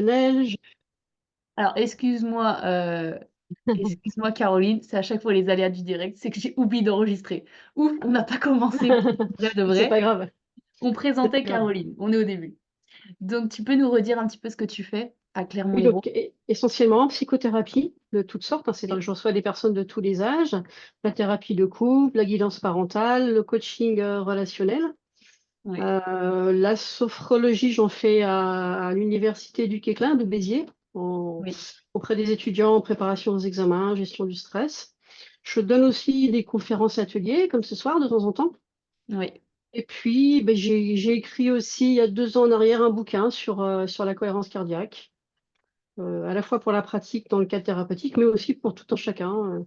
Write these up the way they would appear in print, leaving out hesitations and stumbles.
relationnel. Alors, excuse-moi Caroline, c'est à chaque fois les aléas du direct, c'est que j'ai oublié d'enregistrer. Ouf, on n'a pas commencé pour vrai de C'est vrai. pas grave, On c'est pas présentait grave. Caroline, on est au début. Donc, tu peux nous redire un petit peu ce que tu fais à Oui, Clermont-Lérault? donc essentiellement psychothérapie de toutes sortes, hein, c'est-à-dire que je reçois des personnes de tous les âges, la thérapie de couple, la guidance parentale, le coaching relationnel. Oui, La sophrologie, j'en fais à l'université du Quéclin de Béziers, oui, auprès des étudiants en préparation aux examens, gestion du stress. Je donne aussi des conférences ateliers, comme ce soir, de temps en temps. oui. Et puis, ben, j'ai écrit aussi, il y a 2 ans en arrière, un bouquin sur la cohérence cardiaque, à la fois pour la pratique dans le cadre thérapeutique, mais aussi pour tout un chacun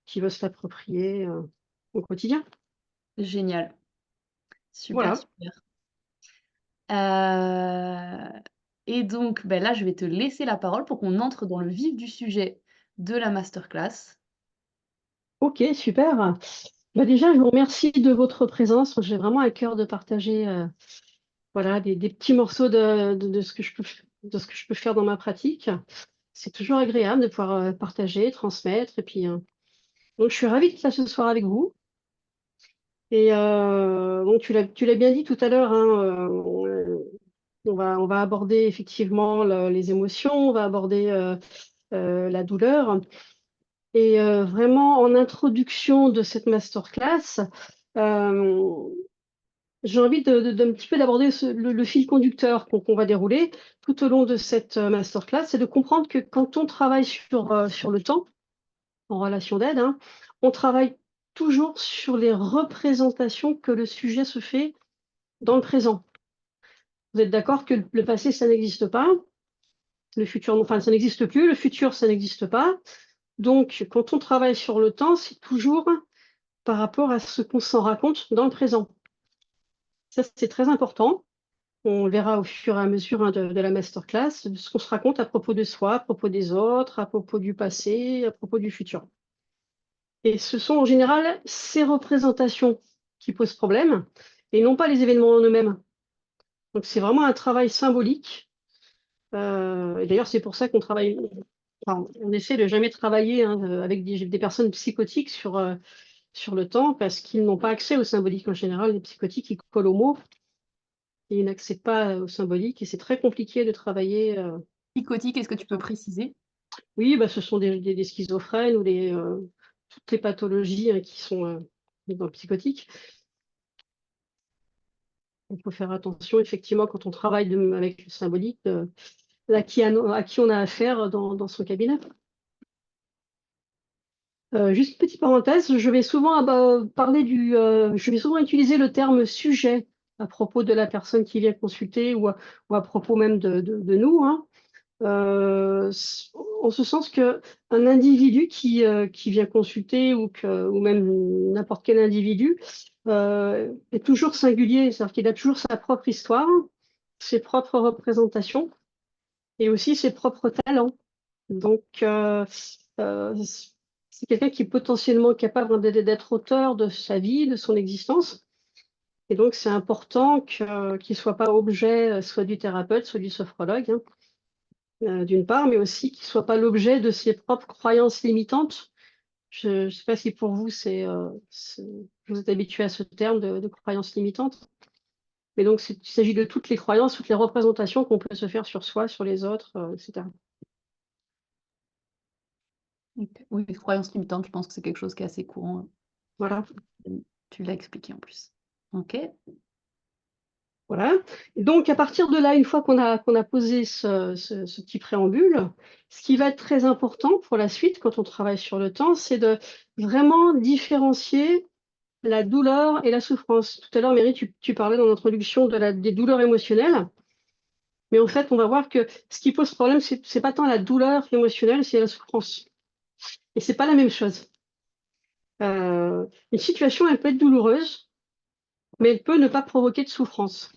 qui veut se l'approprier au quotidien. Génial. Super, Voilà. super. Et donc, ben là, je vais te laisser la parole pour qu'on entre dans le vif du sujet de la masterclass. Ok, super. Bah déjà, je vous remercie de votre présence. J'ai vraiment à cœur de partager voilà, des petits morceaux de ce que de ce que je peux faire dans ma pratique. C'est toujours agréable de pouvoir partager, transmettre. Et puis, donc, je suis ravie d'être là ce soir avec vous. Et bon, tu l'as bien dit tout à l'heure, hein, on va aborder effectivement les émotions, on va aborder la douleur. Et vraiment, en introduction de cette masterclass, euh, j'ai envie d'un petit peu d'aborder le fil conducteur qu'on va dérouler tout au long de cette masterclass, c'est de comprendre que quand on travaille sur le temps, en relation d'aide, hein, on travaille toujours sur les représentations que le sujet se fait dans le présent. Vous êtes d'accord que le passé, ça n'existe pas, le futur, enfin, ça n'existe plus, le futur, ça n'existe pas. Donc, quand on travaille sur le temps, c'est toujours par rapport à ce qu'on s'en raconte dans le présent. Ça, c'est très important. On le verra au fur et à mesure hein, de la masterclass, de ce qu'on se raconte à propos de soi, à propos des autres, à propos du passé, à propos du futur. Et ce sont en général ces représentations qui posent problème et non pas les événements en eux-mêmes. Donc c'est vraiment un travail symbolique. Et d'ailleurs, c'est pour ça qu'on travaille, enfin, on essaie de jamais travailler hein, avec des personnes psychotiques sur le temps parce qu'ils n'ont pas accès au symbolique. En général, les psychotiques, ils collent aux mots et ils n'accèdent pas au symbolique. Et c'est très compliqué de travailler. Psychotique, est-ce que tu peux préciser? Oui, bah, ce sont des schizophrènes ou toutes les pathologies hein, qui sont dans le psychotique. Il faut faire attention, effectivement, quand on travaille avec le symbolique, à qui on a affaire dans son cabinet. Juste une petite parenthèse, je vais souvent je vais souvent utiliser le terme sujet à propos de la personne qui vient consulter ou à propos même de nous, hein. En ce sens que un individu qui vient consulter ou même n'importe quel individu est toujours singulier, c'est-à-dire qu'il a toujours sa propre histoire, ses propres représentations et aussi ses propres talents. Donc, euh, c'est quelqu'un qui est potentiellement capable d'être auteur de sa vie, de son existence. Et donc, c'est important qu'il ne soit pas objet soit du thérapeute, soit du sophrologue, hein, d'une part, mais aussi qu'il ne soit pas l'objet de ses propres croyances limitantes. Je ne sais pas si pour vous, vous êtes habitué à ce terme de croyances limitantes. Mais donc, il s'agit de toutes les croyances, toutes les représentations qu'on peut se faire sur soi, sur les autres, etc. Ok. Oui, les croyances limitantes, je pense que c'est quelque chose qui est assez courant. Voilà. Tu l'as expliqué en plus. Ok. Voilà. Et donc, à partir de là, une fois qu'on a posé ce petit préambule, ce qui va être très important pour la suite, quand on travaille sur le temps, c'est de vraiment différencier la douleur et la souffrance. Tout à l'heure, Mary, tu parlais dans l'introduction des douleurs émotionnelles, mais en fait, on va voir que ce qui pose problème, c'est pas tant la douleur émotionnelle, c'est la souffrance. Et c'est pas la même chose. Une situation, elle peut être douloureuse, mais elle peut ne pas provoquer de souffrance.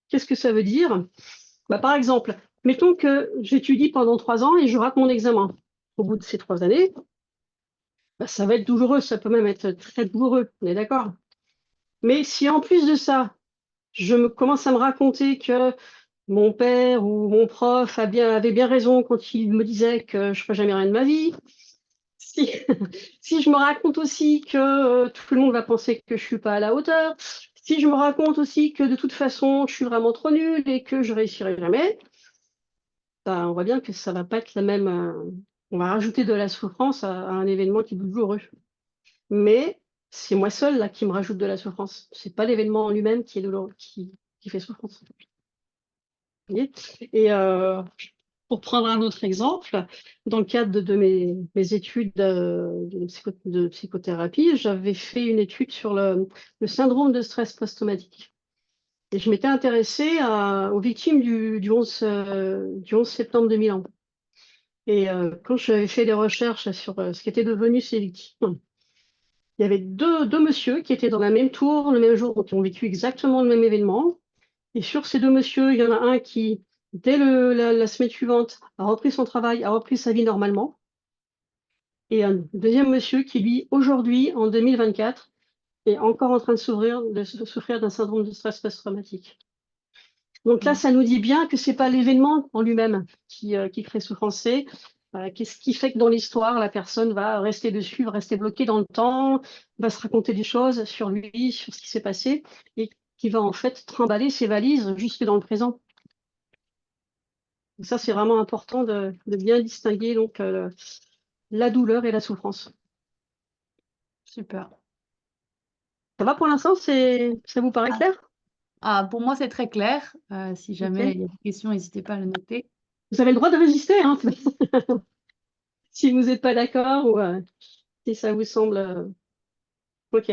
Qu'est-ce que ça veut dire? Bah, par exemple, mettons que j'étudie pendant 3 ans et je rate mon examen. Au bout de ces 3 années, bah, ça va être douloureux, ça peut même être très douloureux, on est d'accord. Mais si en plus de ça, commence à me raconter que mon père ou mon prof avait bien raison quand il me disait que je ferais jamais rien de ma vie. Si, si je me raconte aussi que tout le monde va penser que je suis pas à la hauteur, si je me raconte aussi que de toute façon je suis vraiment trop nulle et que je réussirai jamais, ben, on voit bien que ça va pas être la même. On va rajouter de la souffrance à un événement qui est douloureux. Mais c'est moi seule là qui me rajoute de la souffrance. C'est pas l'événement en lui-même qui est douloureux, qui fait souffrance. Vous voyez. Et pour prendre un autre exemple, dans le cadre de mes études de psychothérapie, j'avais fait une étude sur le syndrome de stress post-traumatique. Et je m'étais intéressée aux victimes du 11 septembre 2001. Et quand j'avais fait des recherches sur ce qui était devenu ces victimes, il y avait deux messieurs qui étaient dans la même tour le même jour, donc qui ont vécu exactement le même événement. Et sur ces deux messieurs, il y en a un qui, dès la semaine suivante, a repris son travail, a repris sa vie normalement. Et un deuxième monsieur qui, lui, aujourd'hui, en 2024, est encore en train de souffrir d'un syndrome de stress post-traumatique. Donc là, Mmh. ça nous dit bien que c'est pas l'événement en lui-même qui crée souffrance, c'est qu'est-ce qui fait que dans l'histoire, la personne va rester dessus, va rester bloquée dans le temps, va se raconter des choses sur lui, sur ce qui s'est passé, et qui va en fait trimballer ses valises jusque dans le présent. Et ça, c'est vraiment important de bien distinguer donc la douleur et la souffrance. Super. Ça va pour l'instant, ça vous paraît Ah, clair? pour moi, c'est très clair. Si jamais il Ok. y a des questions, n'hésitez pas à le noter. Vous avez le droit de résister, hein, si vous n'êtes pas d'accord ou si ça vous semble. Ok.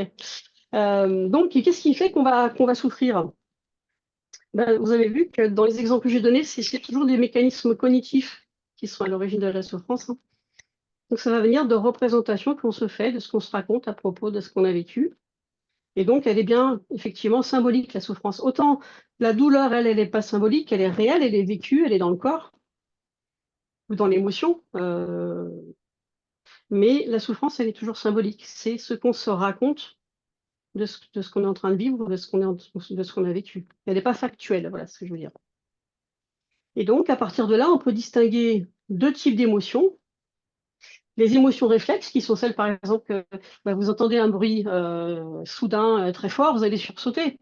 Donc, qu'est-ce qui fait qu'on va souffrir? Ben, vous avez vu que dans les exemples que j'ai donnés, c'est toujours des mécanismes cognitifs qui sont à l'origine de la souffrance, hein. Donc, ça va venir de représentations qu'on se fait, de ce qu'on se raconte à propos de ce qu'on a vécu. Et donc, elle est bien effectivement symbolique, la souffrance. Autant la douleur, elle n'est pas symbolique, elle est réelle, elle est vécue, elle est dans le corps ou dans l'émotion. Mais la souffrance, elle est toujours symbolique. C'est ce qu'on se raconte de ce qu'on est en train de vivre, de ce qu'on a vécu. Elle n'est pas factuelle, voilà ce que je veux dire. Et donc, à partir de là, on peut distinguer deux types d'émotions. Les émotions réflexes, qui sont celles, par exemple, que vous entendez un bruit soudain très fort, vous allez sursauter.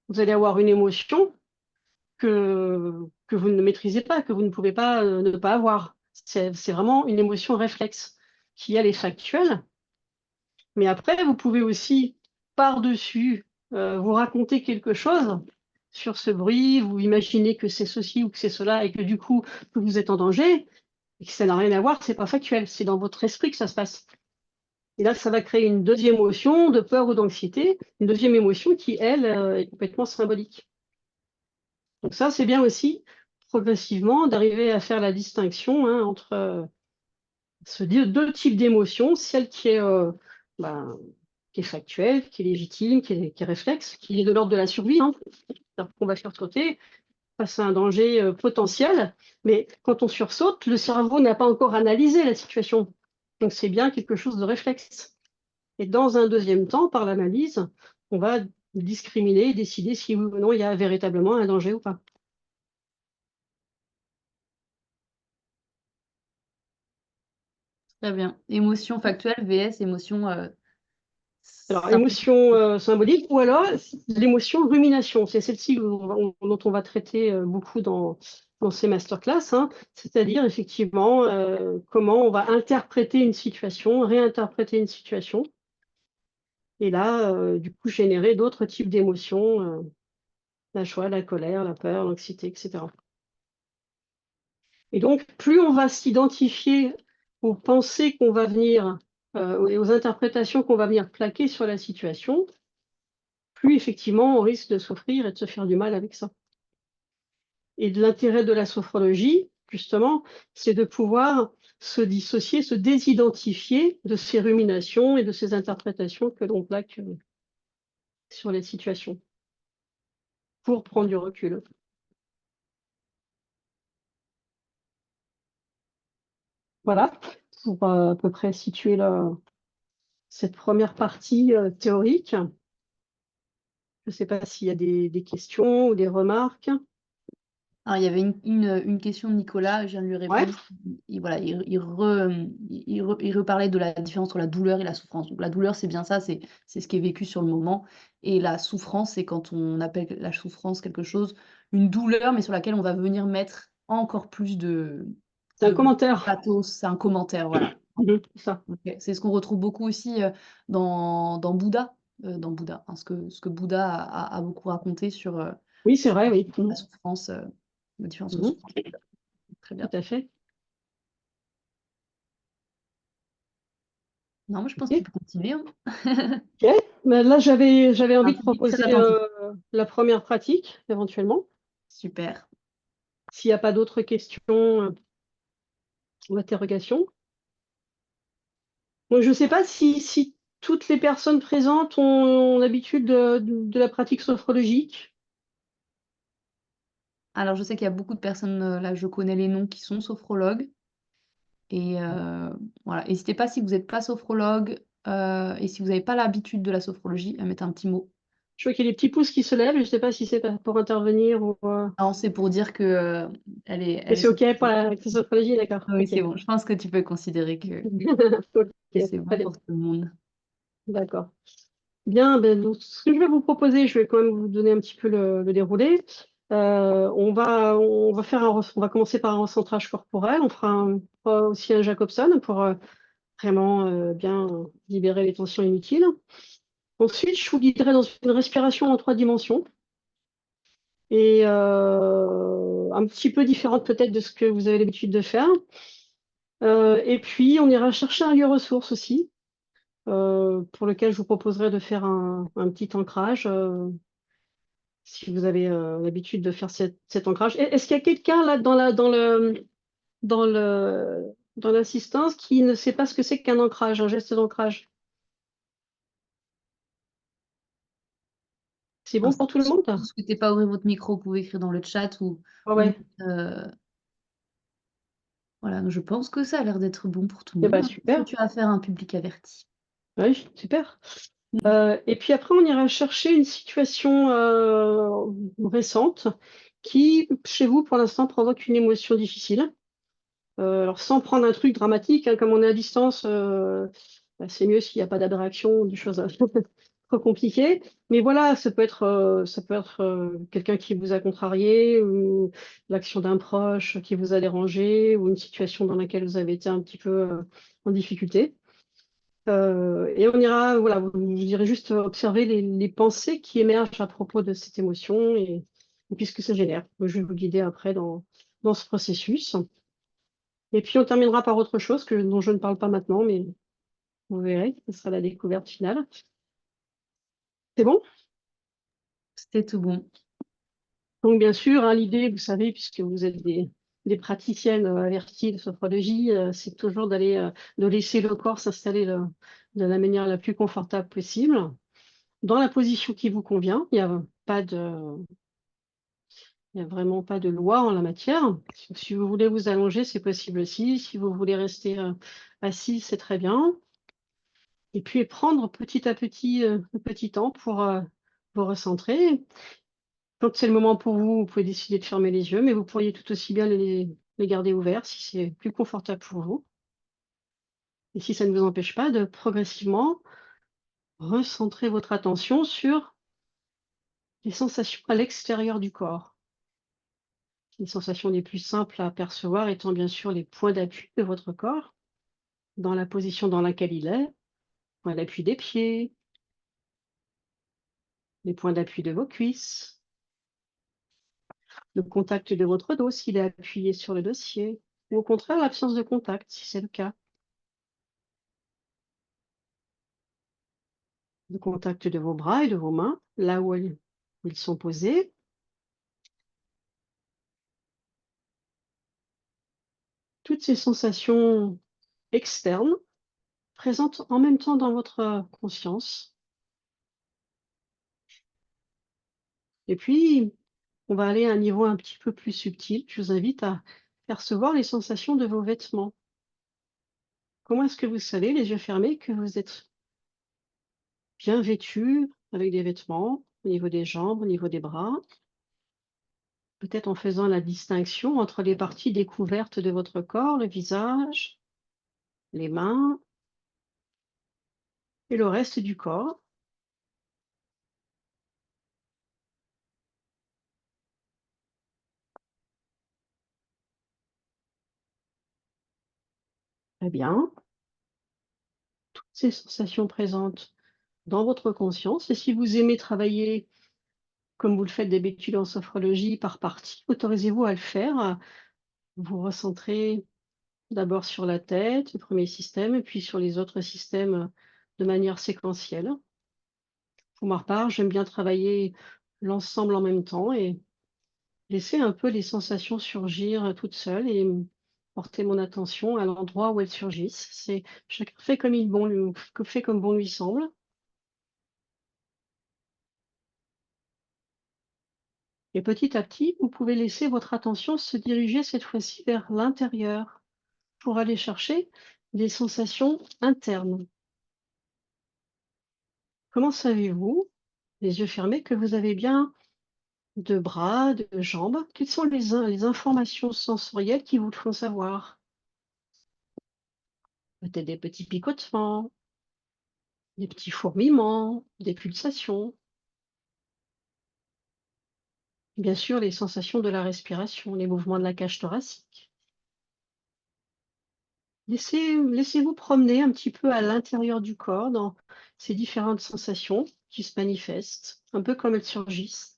Vous allez avoir une émotion que vous ne maîtrisez pas, que vous ne pouvez pas ne pas avoir. C'est vraiment une émotion réflexe qui, elle, est factuelle. Mais après, vous pouvez aussi, par-dessus, vous raconter quelque chose sur ce bruit, vous imaginez que c'est ceci ou que c'est cela et que du coup, que vous êtes en danger et que ça n'a rien à voir, c'est pas factuel, c'est dans votre esprit que ça se passe. Et là, ça va créer une deuxième émotion de peur ou d'anxiété, une deuxième émotion qui, elle, est complètement symbolique. Donc ça, c'est bien aussi, progressivement, d'arriver à faire la distinction hein, entre ce deux types d'émotions, celle ben, qui est factuelle, qui est légitime, qui est réflexe, qui est de l'ordre de la survie, hein, c'est-à-dire qu'on va sursauter face à un danger potentiel, mais quand on sursaute, le cerveau n'a pas encore analysé la situation. Donc c'est bien quelque chose de réflexe. Et dans un deuxième temps, par l'analyse, on va discriminer, décider si oui ou non il y a véritablement un danger ou pas. Très bien. Émotion factuelle vs émotion, Alors, symbolique. émotion symbolique, ou alors l'émotion rumination. C'est celle-ci dont on va traiter beaucoup dans ces masterclass, hein. C'est-à-dire effectivement comment on va interpréter une situation, réinterpréter une situation, et là, du coup, générer d'autres types d'émotions, la joie, la colère, la peur, l'anxiété, etc. Et donc, plus on va s'identifier aux pensées qu'on va venir, et aux interprétations qu'on va venir plaquer sur la situation, plus effectivement on risque de souffrir et de se faire du mal avec ça. Et de l'intérêt de la sophrologie, justement, c'est de pouvoir se dissocier, se désidentifier de ces ruminations et de ces interprétations que l'on plaque sur les situations pour prendre du recul. Voilà, pour à peu près situer cette première partie théorique. Je ne sais pas s'il y a des questions ou des remarques. Alors, il y avait une question de Nicolas, je viens de lui Ouais, répondre. Voilà, il reparlait de la différence entre la douleur et la souffrance. Donc, la douleur, c'est bien ça, c'est ce qui est vécu sur le moment. Et la souffrance, c'est quand on appelle la souffrance quelque chose, une douleur, mais sur laquelle on va venir mettre encore plus c'est un de commentaire. pathos. C'est un commentaire, voilà. C'est ça. Ok. C'est ce qu'on retrouve beaucoup aussi dans Bouddha, hein, ce que Bouddha a beaucoup raconté sur Oui, c'est vrai, oui. la souffrance, la différence de Mhm. souffrance. Très Tout bien. à fait. Non, moi je pense que tu Ok. peux continuer, hein. Ok. Mais là, j'avais Un envie de public très proposer attentif. la première pratique, éventuellement. Super. S'il n'y a pas d'autres questions ou interrogations. Donc, je ne sais pas si toutes les personnes présentes ont l'habitude de la pratique sophrologique. Alors je sais qu'il y a beaucoup de personnes, là je connais les noms qui sont sophrologues et voilà. N'hésitez pas si vous n'êtes pas sophrologue, et si vous n'avez pas l'habitude de la sophrologie à mettre un petit mot. Je vois qu'il y a des petits pouces qui se lèvent. Je ne sais pas si c'est pour intervenir ou. Non, c'est pour dire que, Mais elle est c'est OK pour sophrologue. la sophrologie, d'accord. Oui, OK. c'est bon. Je pense que tu peux considérer que OK, c'est très bon bien. pour tout le monde. D'accord. Bien, ben, donc, ce que je vais vous proposer, je vais quand même vous donner un petit peu le déroulé. On va commencer par un recentrage corporel. On fera aussi un Jacobson pour vraiment bien libérer les tensions inutiles. Ensuite, je vous guiderai dans une respiration en 3 dimensions et un petit peu différente peut-être de ce que vous avez l'habitude de faire. Et puis, on ira chercher un lieu ressource aussi, pour lequel je vous proposerai de faire un petit ancrage, si vous avez l'habitude de faire cet ancrage. Est-ce qu'il y a quelqu'un là dans l'assistance qui ne sait pas ce que c'est qu'un ancrage, un geste d'ancrage? C'est Alors bon pour tout le si monde? vous ne souhaitez pas ouvrir votre micro, vous pouvez écrire dans le chat Ouais, ou ouais. voilà, donc je pense que ça a l'air d'être bon pour tout le Eh monde, ben, hein. Je pense que super. tu as affaire à un public averti. Oui, super. Et puis après, on ira chercher une situation récente qui, chez vous, pour l'instant, provoque une émotion difficile. Alors, sans prendre un truc dramatique, hein, comme on est à distance, bah, c'est mieux s'il n'y a pas d'abréaction ou des choses trop compliquées. Mais voilà, ça peut être quelqu'un qui vous a contrarié, ou l'action d'un proche qui vous a dérangé, ou une situation dans laquelle vous avez été un petit peu en difficulté. Et on ira, voilà, je dirais juste observer les pensées qui émergent à propos de cette émotion et puis ce que ça génère. Je vais vous guider après dans ce processus. Et puis on terminera par autre chose dont je ne parle pas maintenant, mais vous verrez, ce sera la découverte finale. C'est bon? C'était tout bon. Donc bien sûr, hein, l'idée, vous savez, puisque vous êtes des praticiennes averties de sophrologie, c'est toujours de laisser le corps s'installer de la manière la plus confortable possible, dans la position qui vous convient. Il n'y a vraiment pas de loi en la matière. Si vous voulez vous allonger, c'est possible aussi. Si vous voulez rester assis, c'est très bien. Et puis prendre petit à petit un petit temps pour vous recentrer. Quand c'est le moment pour vous, vous pouvez décider de fermer les yeux, mais vous pourriez tout aussi bien les garder ouverts si c'est plus confortable pour vous. Et si ça ne vous empêche pas de progressivement recentrer votre attention sur les sensations à l'extérieur du corps. Les sensations les plus simples à percevoir étant bien sûr les points d'appui de votre corps, dans la position dans laquelle il est, point d'appui des pieds, les points d'appui de vos cuisses, le contact de votre dos s'il est appuyé sur le dossier, ou au contraire l'absence de contact si c'est le cas, le contact de vos bras et de vos mains, là où ils sont posés, toutes ces sensations externes présentes en même temps dans votre conscience. Et puis, on va aller à un niveau un petit peu plus subtil. Je vous invite à percevoir les sensations de vos vêtements. Comment est-ce que vous savez, les yeux fermés, que vous êtes bien vêtu avec des vêtements au niveau des jambes, au niveau des bras? peut-être en faisant la distinction entre les parties découvertes de votre corps, le visage, les mains et le reste du corps. Très bien. Toutes ces sensations présentes dans votre conscience. Et si vous aimez travailler comme vous le faites d'habitude en sophrologie par partie, autorisez-vous à le faire. Vous recentrez d'abord sur la tête, le premier système, et puis sur les autres systèmes de manière séquentielle. Pour ma part, j'aime bien travailler l'ensemble en même temps et laisser un peu les sensations surgir toutes seules et porter mon attention à l'endroit où elles surgissent. C'est chacun fait comme fait comme bon lui semble. Et petit à petit, vous pouvez laisser votre attention se diriger cette fois-ci vers l'intérieur pour aller chercher des sensations internes. Comment savez-vous, les yeux fermés, que vous avez bien de bras, de jambes? Quelles sont les informations sensorielles qui vous le font savoir? Peut-être des petits picotements, des petits fourmillements, des pulsations. Bien sûr, les sensations de la respiration, les mouvements de la cage thoracique. Laissez-vous promener un petit peu à l'intérieur du corps dans ces différentes sensations qui se manifestent, un peu comme elles surgissent,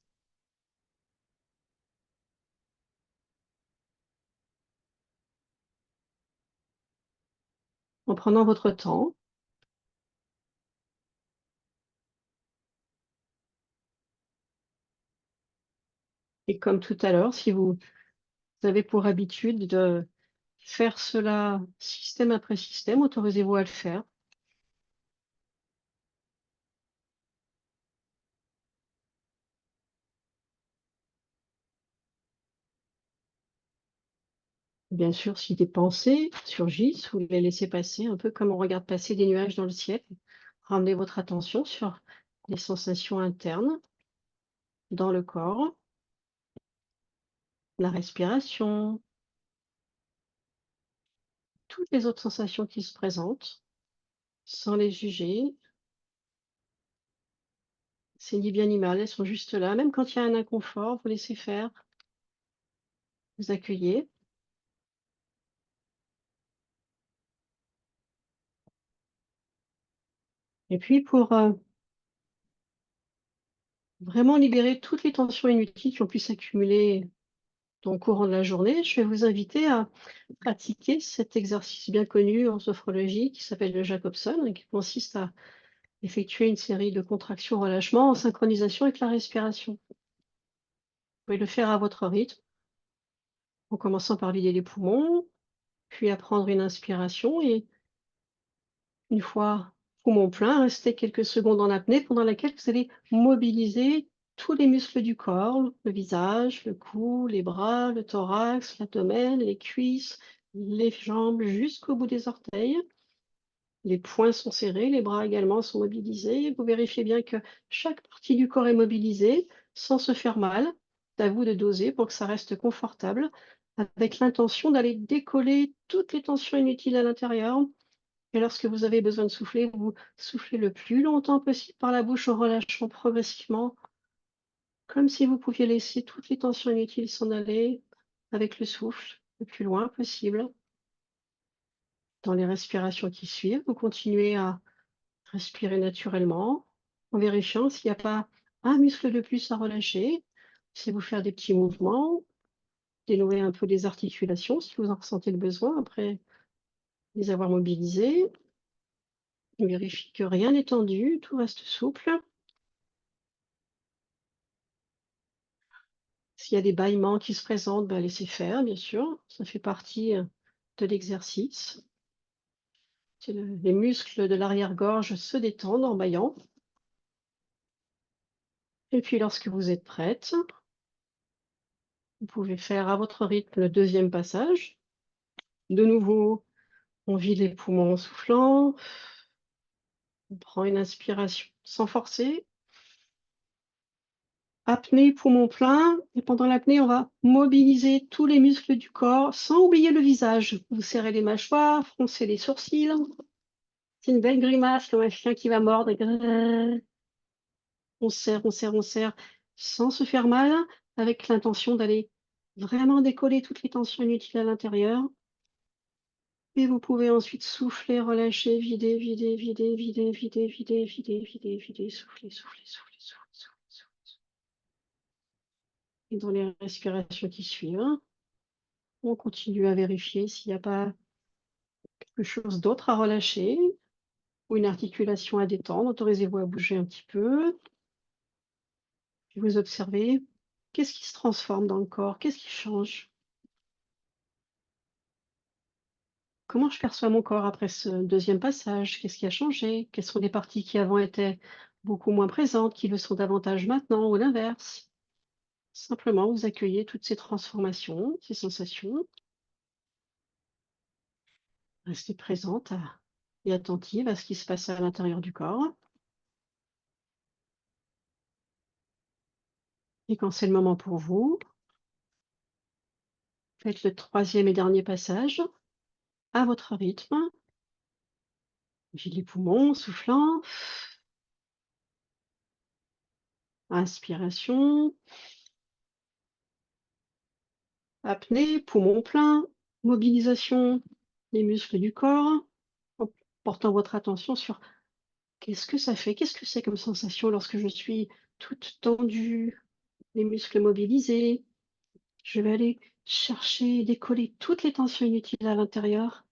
en prenant votre temps. Et comme tout à l'heure, si vous avez pour habitude de faire cela système après système, autorisez-vous à le faire. Bien sûr, si des pensées surgissent, vous les laissez passer, un peu comme on regarde passer des nuages dans le ciel. Ramenez votre attention sur les sensations internes dans le corps, la respiration, toutes les autres sensations qui se présentent, sans les juger. C'est ni bien ni mal, elles sont juste là. Même quand il y a un inconfort, vous laissez faire, vous accueillez. Et puis pour vraiment libérer toutes les tensions inutiles qui ont pu s'accumuler dans le courant de la journée, je vais vous inviter à pratiquer cet exercice bien connu en sophrologie qui s'appelle le Jacobson et qui consiste à effectuer une série de contractions-relâchements en synchronisation avec la respiration. Vous pouvez le faire à votre rythme, en commençant par vider les poumons, puis à prendre une inspiration et une fois poumon plein, restez quelques secondes en apnée pendant laquelle vous allez mobiliser tous les muscles du corps, le visage, le cou, les bras, le thorax, l'abdomen, les cuisses, les jambes jusqu'au bout des orteils. Les poings sont serrés, les bras également sont mobilisés. Vous vérifiez bien que chaque partie du corps est mobilisée sans se faire mal. C'est à vous de doser pour que ça reste confortable, avec l'intention d'aller décoller toutes les tensions inutiles à l'intérieur. Et lorsque vous avez besoin de souffler, vous soufflez le plus longtemps possible par la bouche en relâchant progressivement, comme si vous pouviez laisser toutes les tensions inutiles s'en aller avec le souffle le plus loin possible. Dans les respirations qui suivent, vous continuez à respirer naturellement en vérifiant s'il n'y a pas un muscle de plus à relâcher. Si vous faire des petits mouvements, dénouer un peu les articulations si vous en ressentez le besoin après les avoir mobilisées. Vérifiez que rien n'est tendu, tout reste souple. S'il y a des bâillements qui se présentent, ben, laissez faire, bien sûr. Ça fait partie de l'exercice. Les muscles de l'arrière-gorge se détendent en bâillant. Et puis, lorsque vous êtes prête, vous pouvez faire à votre rythme le deuxième passage. De nouveau, on vide les poumons en soufflant. On prend une inspiration sans forcer. Apnée, poumon plein. Et pendant l'apnée, on va mobiliser tous les muscles du corps sans oublier le visage. Vous serrez les mâchoires, froncez les sourcils. C'est une belle grimace comme un chien qui va mordre. On serre, on serre, on serre, sans se faire mal, avec l'intention d'aller vraiment décoller toutes les tensions inutiles à l'intérieur. Et vous pouvez ensuite souffler, relâcher, vider, vider, vider, vider, vider, vider, vider, vider, vider, souffler, souffler, souffler, souffler, souffler, souffler. Et dans les respirations qui suivent, on continue à vérifier s'il n'y a pas quelque chose d'autre à relâcher ou une articulation à détendre. Autorisez-vous à bouger un petit peu. Puis vous observez qu'est-ce qui se transforme dans le corps, qu'est-ce qui change. Comment je perçois mon corps après ce deuxième passage? Qu'est-ce qui a changé? Quelles sont les parties qui avant étaient beaucoup moins présentes, qui le sont davantage maintenant, ou l'inverse? Simplement, vous accueillez toutes ces transformations, ces sensations. Restez présente et attentive à ce qui se passe à l'intérieur du corps. Et quand c'est le moment pour vous, faites le troisième et dernier passage à votre rythme. Vide les poumons, soufflant. Inspiration. Apnée, poumon plein. Mobilisation des muscles du corps. En portant votre attention sur qu'est-ce que ça fait, qu'est-ce que c'est comme sensation lorsque je suis toute tendue, les muscles mobilisés. Je vais aller chercher et décoller toutes les tensions inutiles à l'intérieur.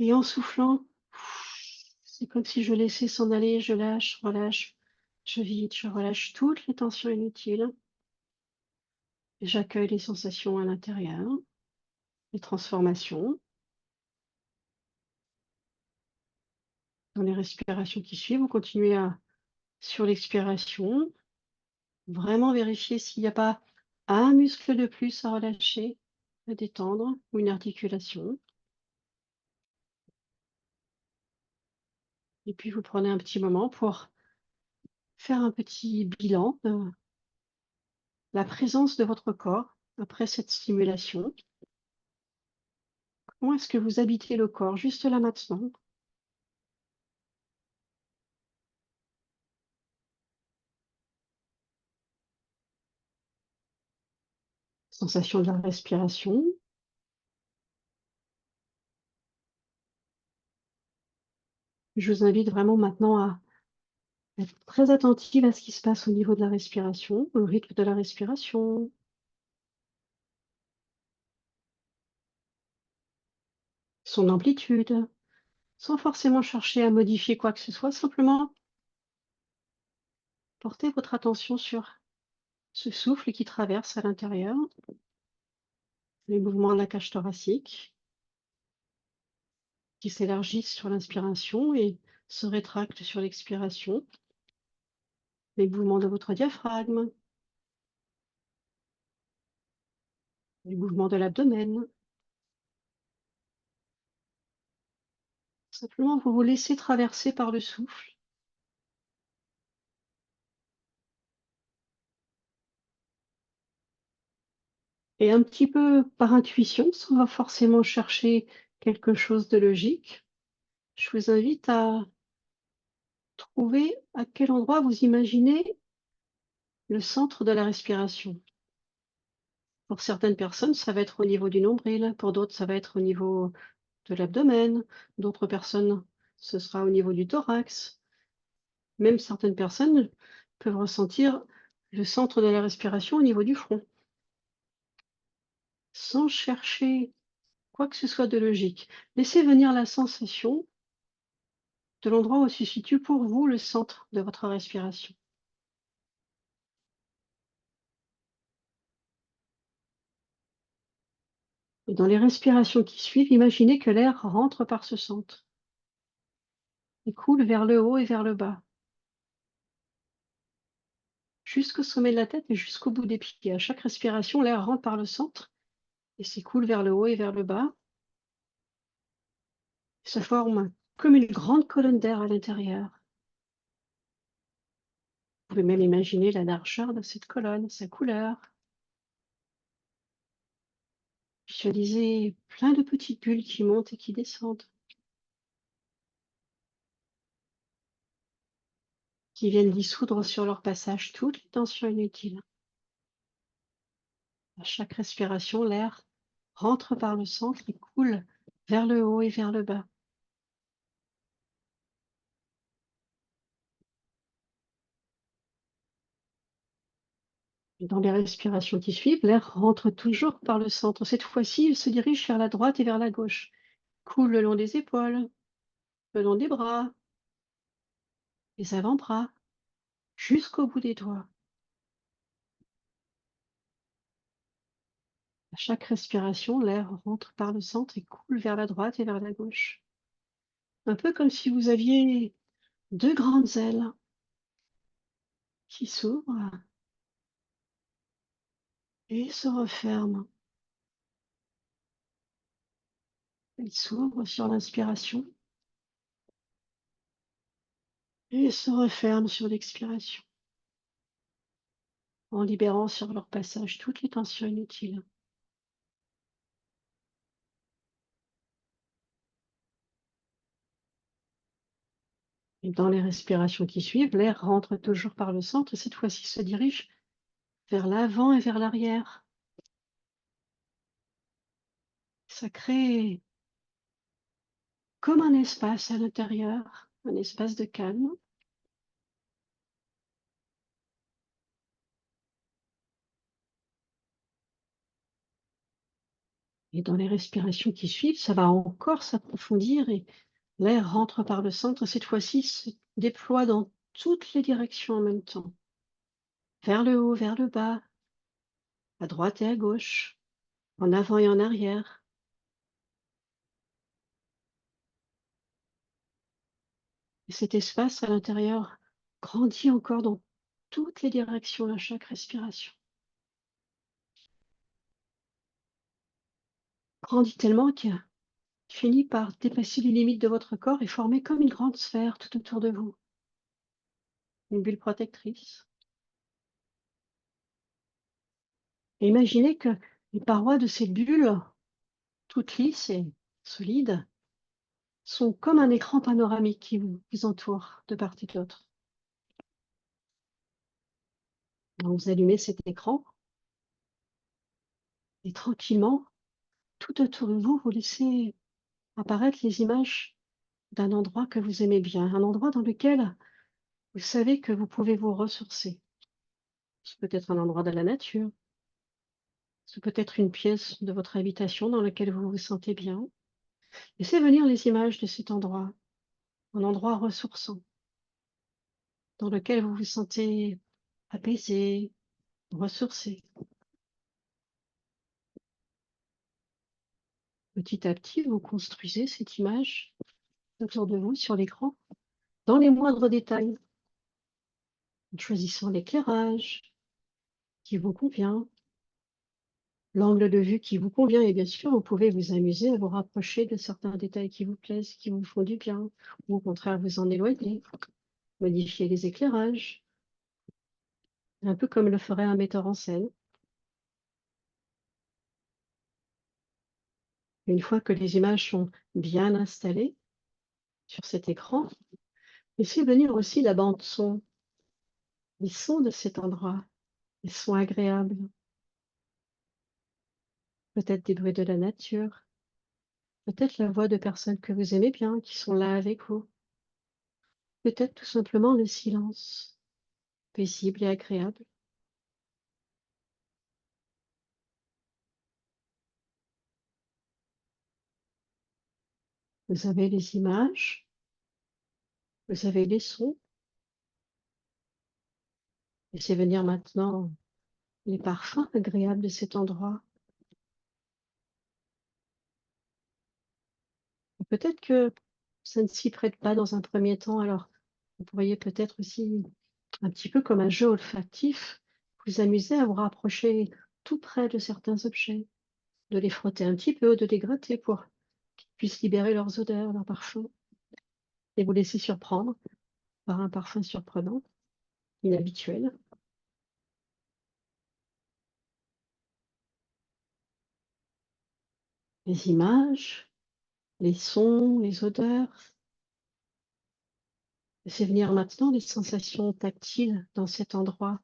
Et en soufflant, c'est comme si je laissais s'en aller, je lâche, relâche, je vide, je relâche toutes les tensions inutiles. Et j'accueille les sensations à l'intérieur, les transformations. Dans les respirations qui suivent, vous continuez sur l'expiration, vraiment vérifier s'il n'y a pas un muscle de plus à relâcher, à détendre, ou une articulation. Et puis vous prenez un petit moment pour faire un petit bilan de la présence de votre corps après cette stimulation. Comment est-ce que vous habitez le corps juste là maintenant? Sensation de la respiration. Je vous invite vraiment maintenant à être très attentive à ce qui se passe au niveau de la respiration, au rythme de la respiration, son amplitude, sans forcément chercher à modifier quoi que ce soit, simplement portez votre attention sur ce souffle qui traverse à l'intérieur, les mouvements de la cage thoracique qui s'élargissent sur l'inspiration et se rétractent sur l'expiration, les mouvements de votre diaphragme, les mouvements de l'abdomen. Simplement, vous vous laissez traverser par le souffle. Et un petit peu par intuition, sans forcément chercher quelque chose de logique, je vous invite à trouver à quel endroit vous imaginez le centre de la respiration. Pour certaines personnes, ça va être au niveau du nombril, pour d'autres, ça va être au niveau de l'abdomen, d'autres personnes, ce sera au niveau du thorax. Même certaines personnes peuvent ressentir le centre de la respiration au niveau du front, sans chercher quoi que ce soit de logique. Laissez venir la sensation de l'endroit où se situe pour vous le centre de votre respiration. Et dans les respirations qui suivent, imaginez que l'air rentre par ce centre et coule vers le haut et vers le bas, jusqu'au sommet de la tête et jusqu'au bout des pieds. À chaque respiration, l'air rentre par le centre et s'écoule vers le haut et vers le bas. Ça forme comme une grande colonne d'air à l'intérieur. pouvez même imaginer la largeur de cette colonne, sa couleur. Visualisez plein de petites bulles qui montent et qui descendent, qui viennent dissoudre sur leur passage toutes les tensions inutiles. À chaque respiration, l'air rentre par le centre et coule vers le haut et vers le bas. Et dans les respirations qui suivent, l'air rentre toujours par le centre. Cette fois-ci, il se dirige vers la droite et vers la gauche. Coule le long des épaules, le long des bras, les avant-bras, jusqu'au bout des doigts. À chaque respiration, l'air rentre par le centre et coule vers la droite et vers la gauche. Un peu comme si vous aviez deux grandes ailes qui s'ouvrent et se referment. Elles s'ouvrent sur l'inspiration et se referment sur l'expiration, en libérant sur leur passage toutes les tensions inutiles. Et dans les respirations qui suivent, l'air rentre toujours par le centre et cette fois-ci se dirige vers l'avant et vers l'arrière. Ça crée comme un espace à l'intérieur, un espace de calme. Et dans les respirations qui suivent, ça va encore s'approfondir et l'air rentre par le centre. Cette fois-ci, se déploie dans toutes les directions en même temps. Vers le haut, vers le bas, à droite et à gauche, en avant et en arrière. Et cet espace à l'intérieur grandit encore dans toutes les directions à chaque respiration. Grandit tellement qu'il finit par dépasser les limites de votre corps et former comme une grande sphère tout autour de vous. Une bulle protectrice. Et imaginez que les parois de cette bulle, toutes lisses et solides, sont comme un écran panoramique qui vous entoure de part et d'autre. Donc vous allumez cet écran et tranquillement, tout autour de vous, vous laissez apparaître les images d'un endroit que vous aimez bien, un endroit dans lequel vous savez que vous pouvez vous ressourcer. C'est peut-être un endroit de la nature, c'est peut-être une pièce de votre habitation dans laquelle vous vous sentez bien. Laissez venir les images de cet endroit, un endroit ressourçant, dans lequel vous vous sentez apaisé, ressourcé. Petit à petit, vous construisez cette image autour de vous sur l'écran, dans les moindres détails, en choisissant l'éclairage qui vous convient, l'angle de vue qui vous convient, et bien sûr, vous pouvez vous amuser à vous rapprocher de certains détails qui vous plaisent, qui vous font du bien, ou au contraire vous en éloigner, modifier les éclairages, un peu comme le ferait un metteur en scène. Une fois que les images sont bien installées sur cet écran, laissez venir aussi la bande son, les sons de cet endroit, les sons agréables, peut-être des bruits de la nature, peut-être la voix de personnes que vous aimez bien, qui sont là avec vous, peut-être tout simplement le silence, paisible et agréable. Vous avez les images, vous avez les sons. Laissez venir maintenant les parfums agréables de cet endroit. Peut-être que ça ne s'y prête pas dans un premier temps, alors vous pourriez peut-être aussi, un petit peu comme un jeu olfactif, vous amuser à vous rapprocher tout près de certains objets, de les frotter un petit peu, de les gratter pour qu'ils puissent libérer leurs odeurs, leurs parfums, et vous laisser surprendre par un parfum surprenant. inhabituel. Les images, les sons, les odeurs. Laissez venir maintenant les sensations tactiles dans cet endroit.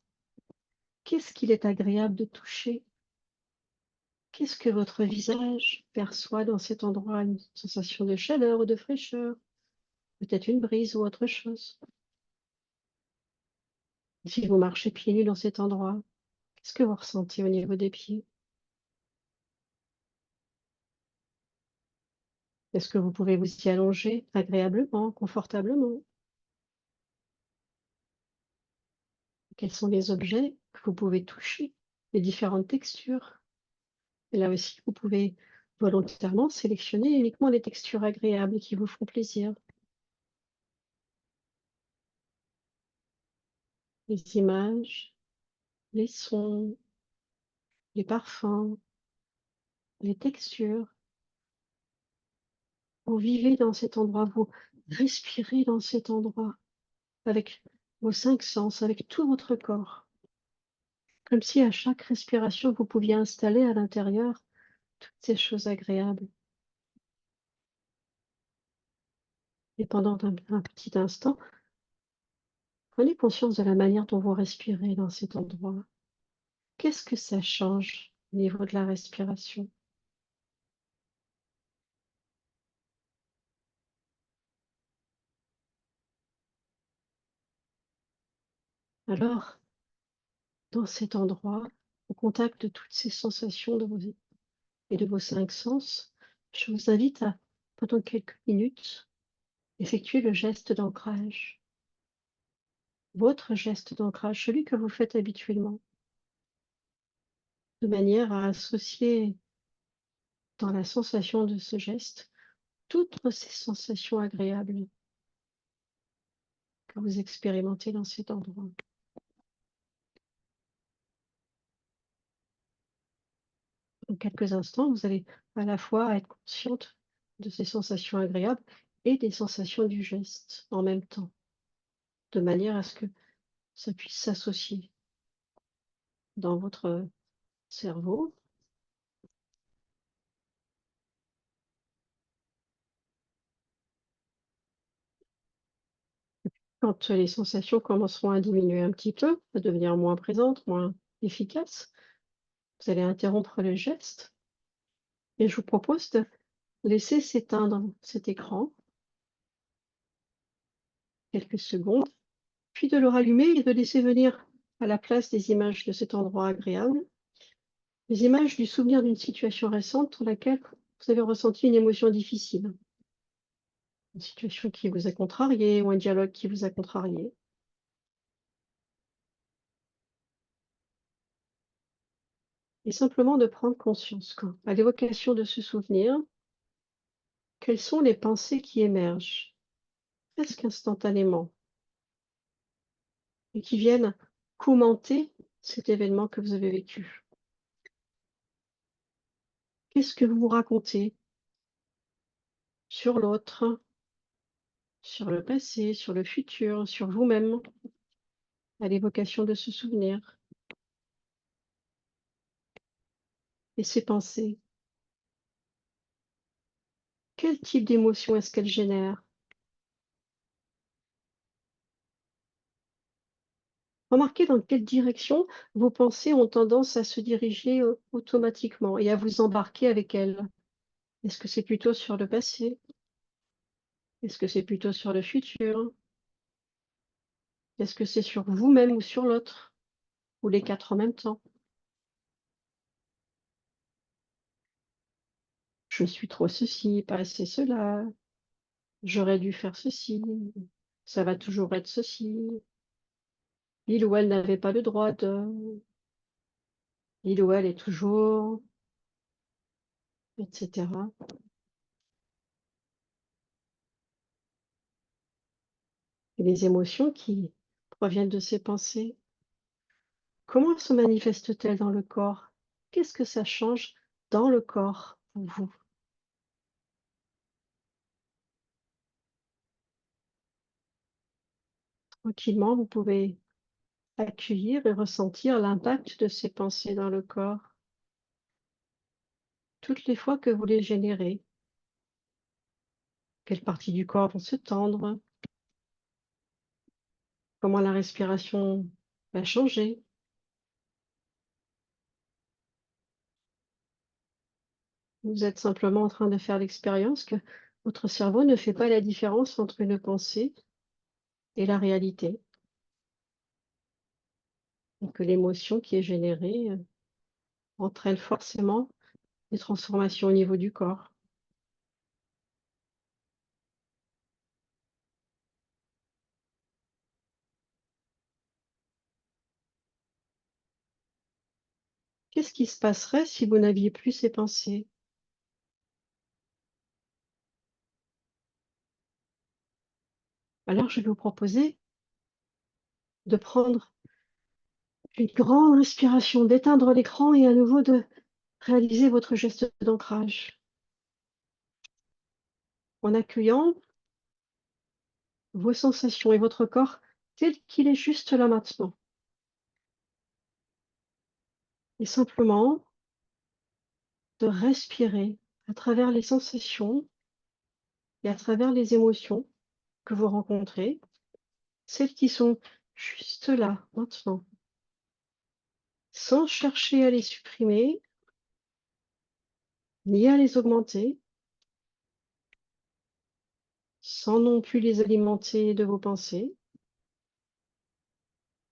Qu'est-ce qu'il est agréable de toucher? Qu'est-ce que votre visage perçoit dans cet endroit? Une sensation de chaleur ou de fraîcheur? Peut-être une brise ou autre chose? Si vous marchez pieds nus dans cet endroit, qu'est-ce que vous ressentez au niveau des pieds? Est-ce que vous pouvez vous y allonger agréablement, confortablement? Quels sont les objets que vous pouvez toucher? Les différentes textures? Et là aussi, vous pouvez volontairement sélectionner uniquement les textures agréables qui vous font plaisir. Les images, les sons, les parfums, les textures. Vous vivez dans cet endroit, vous respirez dans cet endroit avec vos 5 sens, avec tout votre corps. Comme si à chaque respiration, vous pouviez installer à l'intérieur toutes ces choses agréables. Et pendant un petit instant, prenez conscience de la manière dont vous respirez dans cet endroit. Qu'est-ce que ça change au niveau de la respiration? Alors, dans cet endroit, au contact de toutes ces sensations et de vos 5 sens, je vous invite à, pendant quelques minutes, effectuer le geste d'ancrage. Votre geste d'ancrage, celui que vous faites habituellement, de manière à associer dans la sensation de ce geste toutes ces sensations agréables que vous expérimentez dans cet endroit. En quelques instants, vous allez à la fois être consciente de ces sensations agréables et des sensations du geste en même temps, de manière à ce que ça puisse s'associer dans votre cerveau. Quand les sensations commenceront à diminuer un petit peu, à devenir moins présentes, moins efficaces, vous allez interrompre le geste et je vous propose de laisser s'éteindre cet écran quelques secondes, puis de le rallumer et de laisser venir à la place des images de cet endroit agréable, les images du souvenir d'une situation récente dans laquelle vous avez ressenti une émotion difficile, une situation qui vous a contrarié ou un dialogue qui vous a contrarié. Et simplement de prendre conscience qu'à l'évocation de ce souvenir, quelles sont les pensées qui émergent presque instantanément et qui viennent commenter cet événement que vous avez vécu. Qu'est-ce que vous vous racontez sur l'autre, sur le passé, sur le futur, sur vous-même, à l'évocation de ce souvenir? Et ces pensées, quel type d'émotion est-ce qu'elles génèrent? Remarquez dans quelle direction vos pensées ont tendance à se diriger automatiquement et à vous embarquer avec elles. Est-ce que c'est plutôt sur le passé? Est-ce que c'est plutôt sur le futur? Est-ce que c'est sur vous-même ou sur l'autre? Ou les 4 en même temps? Je suis trop ceci, pas assez cela, j'aurais dû faire ceci, ça va toujours être ceci, il ou elle n'avait pas le droit de, il ou elle est toujours, etc. Et les émotions qui proviennent de ces pensées, comment se manifestent-elles dans le corps? Qu'est-ce que ça change dans le corps pour vous? Tranquillement, vous pouvez accueillir et ressentir l'impact de ces pensées dans le corps, toutes les fois que vous les générez. Quelles parties du corps vont se tendre? Comment la respiration va changer? Vous êtes simplement en train de faire l'expérience que votre cerveau ne fait pas la différence entre une pensée et la réalité, et que l'émotion qui est générée entraîne forcément des transformations au niveau du corps. Qu'est-ce qui se passerait si vous n'aviez plus ces pensées? Alors je vais vous proposer de prendre une grande respiration, d'éteindre l'écran et à nouveau de réaliser votre geste d'ancrage en accueillant vos sensations et votre corps tel qu'il est juste là maintenant. Et simplement de respirer à travers les sensations et à travers les émotions que vous rencontrez, celles qui sont juste là maintenant, sans chercher à les supprimer ni à les augmenter, sans non plus les alimenter de vos pensées.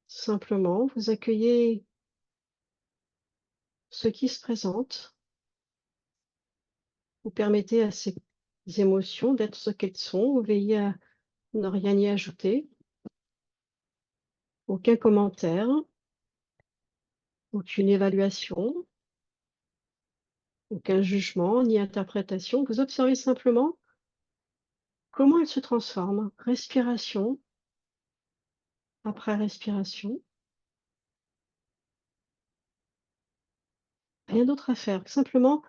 Simplement, vous accueillez ce qui se présente, vous permettez à ces émotions d'être ce qu'elles sont, vous veillez à ne rien y ajouter, aucun commentaire, aucune évaluation, aucun jugement ni interprétation. Vous observez simplement comment elles se transforment, respiration après respiration. Rien d'autre à faire, simplement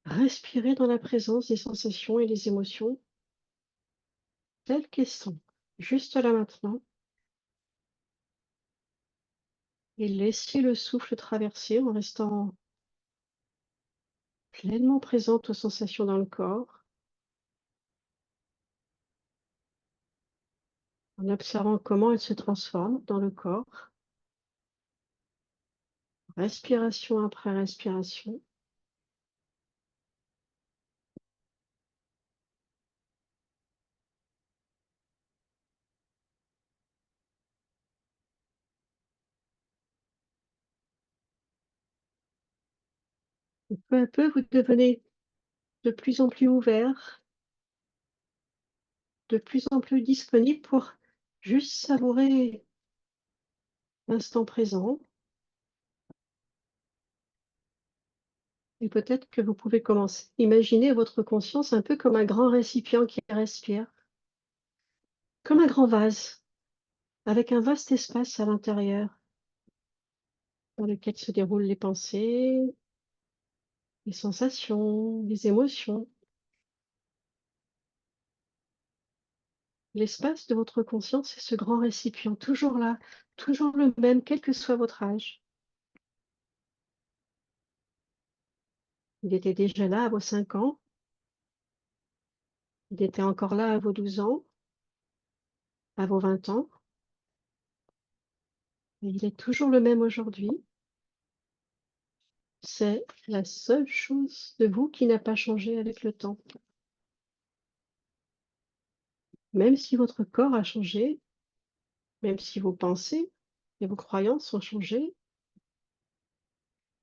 respirer dans la présence des sensations et des émotions telles qu'elles sont, juste là maintenant, et laissez le souffle traverser en restant pleinement présente aux sensations dans le corps, en observant comment elles se transforment dans le corps, respiration après respiration. Et peu à peu, vous devenez de plus en plus ouvert, de plus en plus disponible pour juste savourer l'instant présent. Et peut-être que vous pouvez commencer. Imaginez votre conscience un peu comme un grand récipient qui respire, comme un grand vase, avec un vaste espace à l'intérieur, dans lequel se déroulent les pensées, les sensations, les émotions. L'espace de votre conscience est ce grand récipient, toujours là, toujours le même, quel que soit votre âge. Il était déjà là à vos 5 ans, il était encore là à vos 12 ans, à vos 20 ans, et il est toujours le même aujourd'hui. C'est la seule chose de vous qui n'a pas changé avec le temps. Même si votre corps a changé, même si vos pensées et vos croyances ont changé,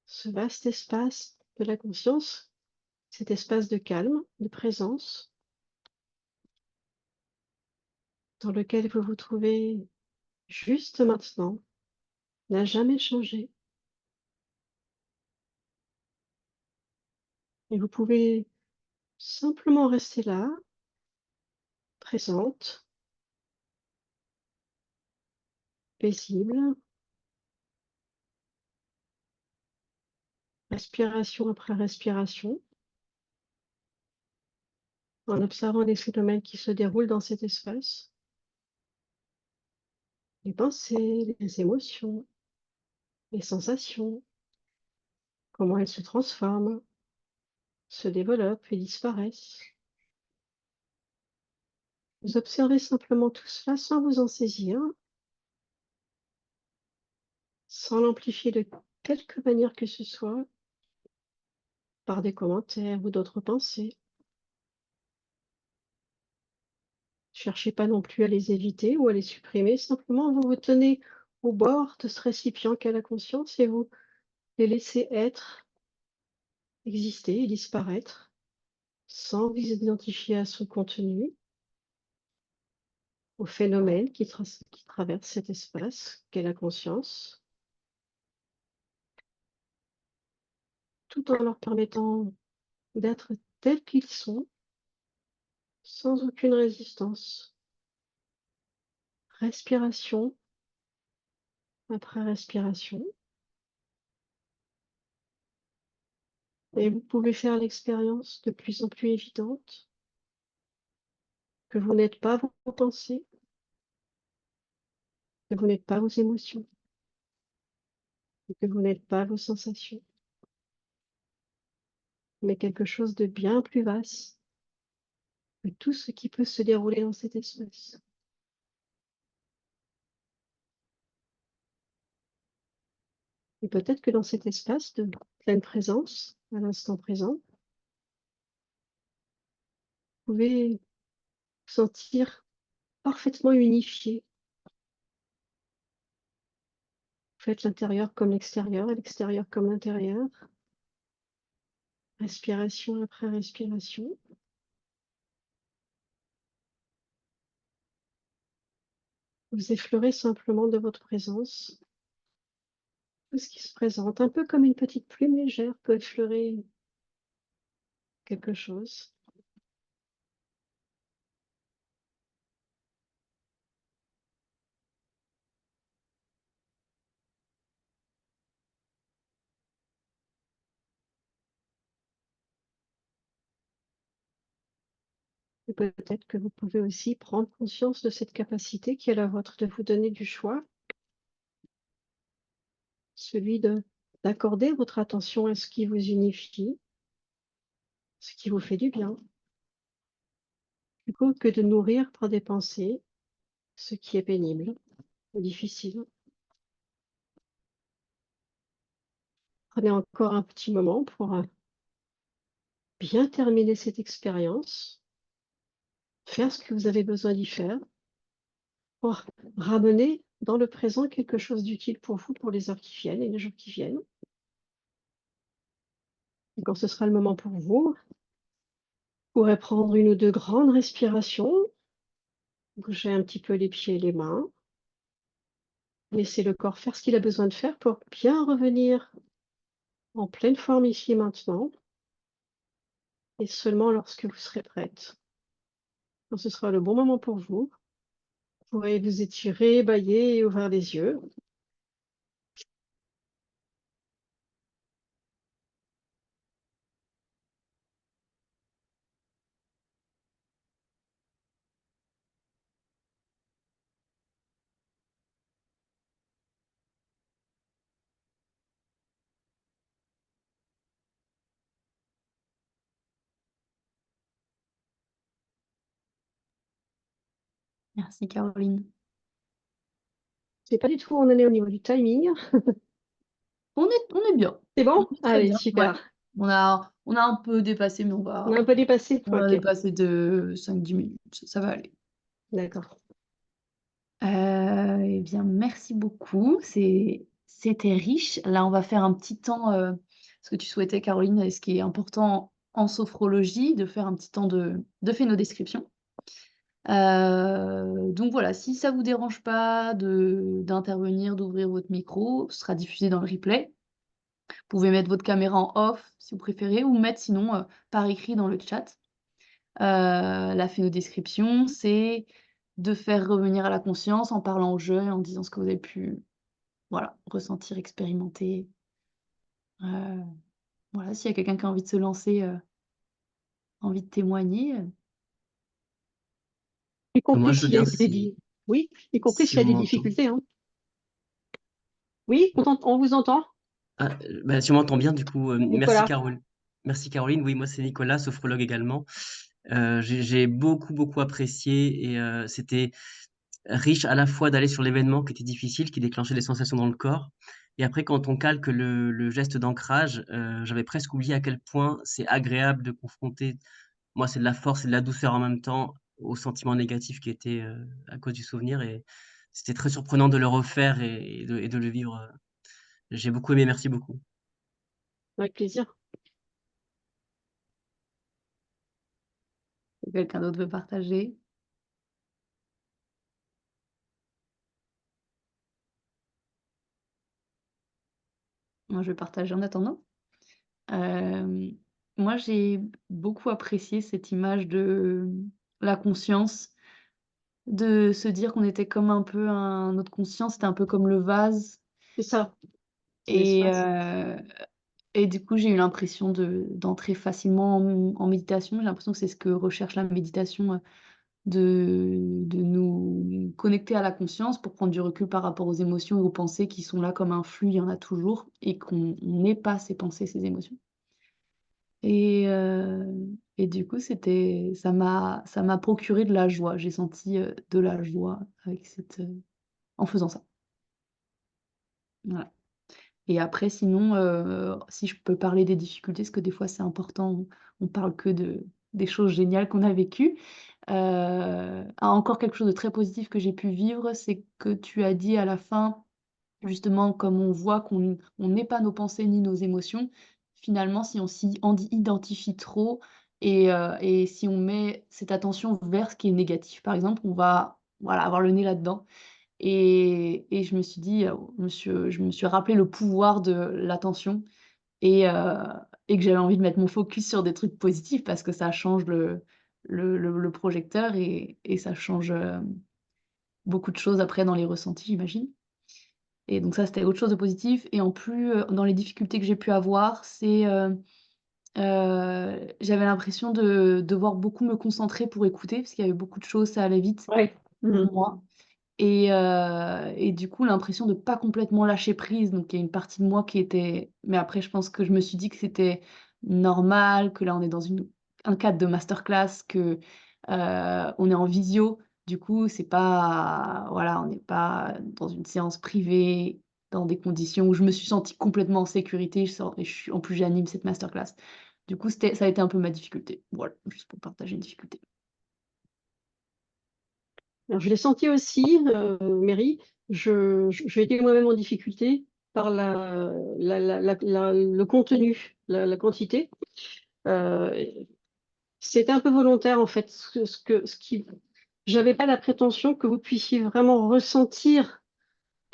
ce vaste espace de la conscience, cet espace de calme, de présence, dans lequel vous vous trouvez juste maintenant, n'a jamais changé. Et vous pouvez simplement rester là, présente, paisible, respiration après respiration, en observant les phénomènes qui se déroulent dans cet espace. les pensées, les émotions, les sensations, comment elles se transforment, se développent et disparaissent. Vous observez simplement tout cela sans vous en saisir, sans l'amplifier de quelque manière que ce soit, par des commentaires ou d'autres pensées. Cherchez pas non plus à les éviter ou à les supprimer, simplement vous vous tenez au bord de ce récipient qu'est la conscience et vous les laissez être, exister et disparaître, sans vous identifier à son contenu, aux phénomènes qui traversent cet espace qu'est la conscience, tout en leur permettant d'être tels qu'ils sont, sans aucune résistance. Respiration après respiration. Et vous pouvez faire l'expérience de plus en plus évidente que vous n'êtes pas vos pensées, que vous n'êtes pas vos émotions, et que vous n'êtes pas vos sensations, mais quelque chose de bien plus vaste que tout ce qui peut se dérouler dans cet espace. Et peut-être que dans cet espace de pleine présence, à l'instant présent, vous pouvez vous sentir parfaitement unifié. Vous faites l'intérieur comme l'extérieur et l'extérieur comme l'intérieur. Respiration après respiration. Vous effleurez simplement de votre présence tout ce qui se présente, un peu comme une petite plume légère peut effleurer quelque chose. Et peut-être que vous pouvez aussi prendre conscience de cette capacité qui est la vôtre de vous donner du choix, celui d'accorder votre attention à ce qui vous unifie, ce qui vous fait du bien, plutôt que de nourrir par des pensées ce qui est pénible ou difficile. Prenez encore un petit moment pour bien terminer cette expérience, faire ce que vous avez besoin d'y faire, pour ramener dans le présent quelque chose d'utile pour vous, pour les heures qui viennent et les jours qui viennent. Et quand ce sera le moment pour vous, vous pourrez prendre une ou deux grandes respirations, bouger un petit peu les pieds et les mains, laisser le corps faire ce qu'il a besoin de faire pour bien revenir en pleine forme ici et maintenant, et seulement lorsque vous serez prête, quand ce sera le bon moment pour vous, vous pourrez vous étirer, bâiller et ouvrir les yeux. Merci Caroline. Je sais pas du tout où on en est au niveau du timing. On est bien. C'est On bon? est très Allez, bien. Ouais. super. On a un peu dépassé, mais On a un peu dépassé? on va Ok, dépasser de 5-10 minutes. Ça va aller. d'accord. Eh bien, merci beaucoup. C'était riche. Là, on va faire un petit temps, ce que tu souhaitais, Caroline, et ce qui est important en sophrologie, de faire un petit temps de phénodescription. Donc voilà, si ça vous dérange pas d'intervenir, d'ouvrir votre micro, ce sera diffusé dans le replay. Vous pouvez mettre votre caméra en off si vous préférez ou mettre sinon, par écrit dans le chat. La phénodescription, c'est de faire revenir à la conscience en parlant au jeu et en disant ce que vous avez pu, voilà, ressentir, expérimenter. Voilà, s'il y a quelqu'un qui a envie de se lancer, envie de témoigner, J'ai Moi, compris je veux qu'il y a bien eu des si. Oui, y compris Si s'il y on a des m'entend. difficultés, hein. Oui, on vous entend, Ah, bah, si on m'entend bien, du coup, merci Nicolas. Carole. Merci Caroline. Oui, moi c'est Nicolas, sophrologue également. J'ai beaucoup, beaucoup apprécié et c'était riche à la fois d'aller sur l'événement qui était difficile, qui déclenchait des sensations dans le corps. Et après, quand on calque le geste d'ancrage, j'avais presque oublié à quel point c'est agréable de confronter, moi c'est de la force et de la douceur en même temps, aux sentiments négatifs qui étaient à cause du souvenir. Et c'était très surprenant de le refaire et de le vivre. J'ai beaucoup aimé, merci beaucoup. Avec plaisir. Quelqu'un d'autre veut partager? Moi, je vais partager en attendant. Hem, Moi, j'ai beaucoup apprécié cette image de la conscience, de se dire qu'on était comme un peu notre conscience, c'était un peu comme le vase C'est ça, c'est et l'espace. heu et du coup, j'ai eu l'impression d'entrer facilement en méditation. J'ai l'impression que c'est ce que recherche la méditation, de nous connecter à la conscience pour prendre du recul par rapport aux émotions et aux pensées qui sont là comme un flux, il y en a toujours et qu'on n'ait pas ces pensées, ces émotions. Et du coup, ça m'a procuré de la joie. J'ai senti, de la joie avec en faisant ça. Voilà. Et après sinon, si je peux parler des difficultés, parce que des fois c'est important, on parle que des choses géniales qu'on a vécues. Encore quelque chose de très positif que j'ai pu vivre, c'est que tu as dit à la fin, justement, comme on voit on n'est pas nos pensées ni nos émotions, finalement, si on s'y identifie trop et si on met cette attention vers ce qui est négatif, par exemple, on va, voilà, avoir le nez là-dedans et je me suis dit, je me suis rappelé le pouvoir de l'attention et heu et que j'avais envie de mettre mon focus sur des trucs positifs parce que ça change le projecteur et ça change, beaucoup de choses après dans les ressentis, j'imagine. Et donc ça, c'était autre chose de positif et en plus, dans les difficultés que j'ai pu avoir, j'avais l'impression de devoir beaucoup me concentrer pour écouter, parce qu'il y avait beaucoup de choses, ça allait vite Ouais. Mmh. pour moi et du coup, l'impression de pas complètement lâcher prise. Donc il y a une partie de moi qui était mais après je pense que je me suis dit que c'était normal, que là, on est dans un cadre de masterclass, que, on est en visio. Du coup, c'est pas voilà, on n'est pas dans une séance privée, dans des conditions où je me suis sentie complètement en sécurité. Je sors et je suis en plus, j'anime cette masterclass. Du coup, ça a été un peu ma difficulté. Voilà, juste pour partager une difficulté. Alors, je l'ai senti aussi, Mary. J'ai été moi-même en difficulté par le contenu, la quantité. Euh, C'était un peu volontaire en fait. J'avais pas la prétention que vous puissiez vraiment ressentir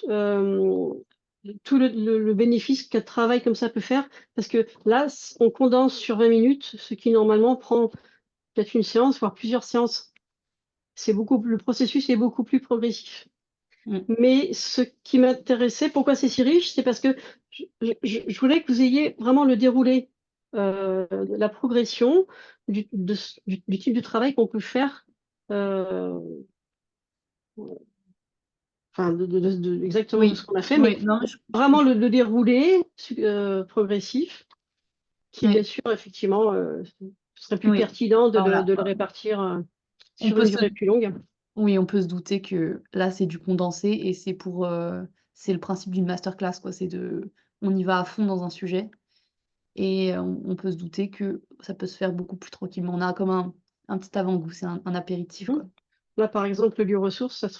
euh, tout le bénéfice qu'un travail comme ça peut faire, parce que là, on condense sur 20 minutes, ce qui normalement prend peut-être une séance, voire plusieurs séances. Le processus est beaucoup plus progressif. Mmh. Mais ce qui m'intéressait, pourquoi c'est si riche, c'est parce que je voulais que vous ayez vraiment le déroulé, la progression du type de travail qu'on peut faire, euh, enfin exactement de ce Oui, qu'on a fait, mais oui, non, mais vraiment le déroulé progressif, qui bien oui, sûr, effectivement, ce serait plus oui. pertinent Bah, voilà, de le répartir on sur peut une se durée plus longue. oui, on peut se douter que là, c'est du condensé et c'est le principe d'une masterclass, quoi. On y va à fond dans un sujet et on peut se douter que ça peut se faire beaucoup plus tranquillement. On a comme un petit avant-goût, c'est un apéritif, Hmm. quoi. Là, par exemple, le lieu ressource, ça se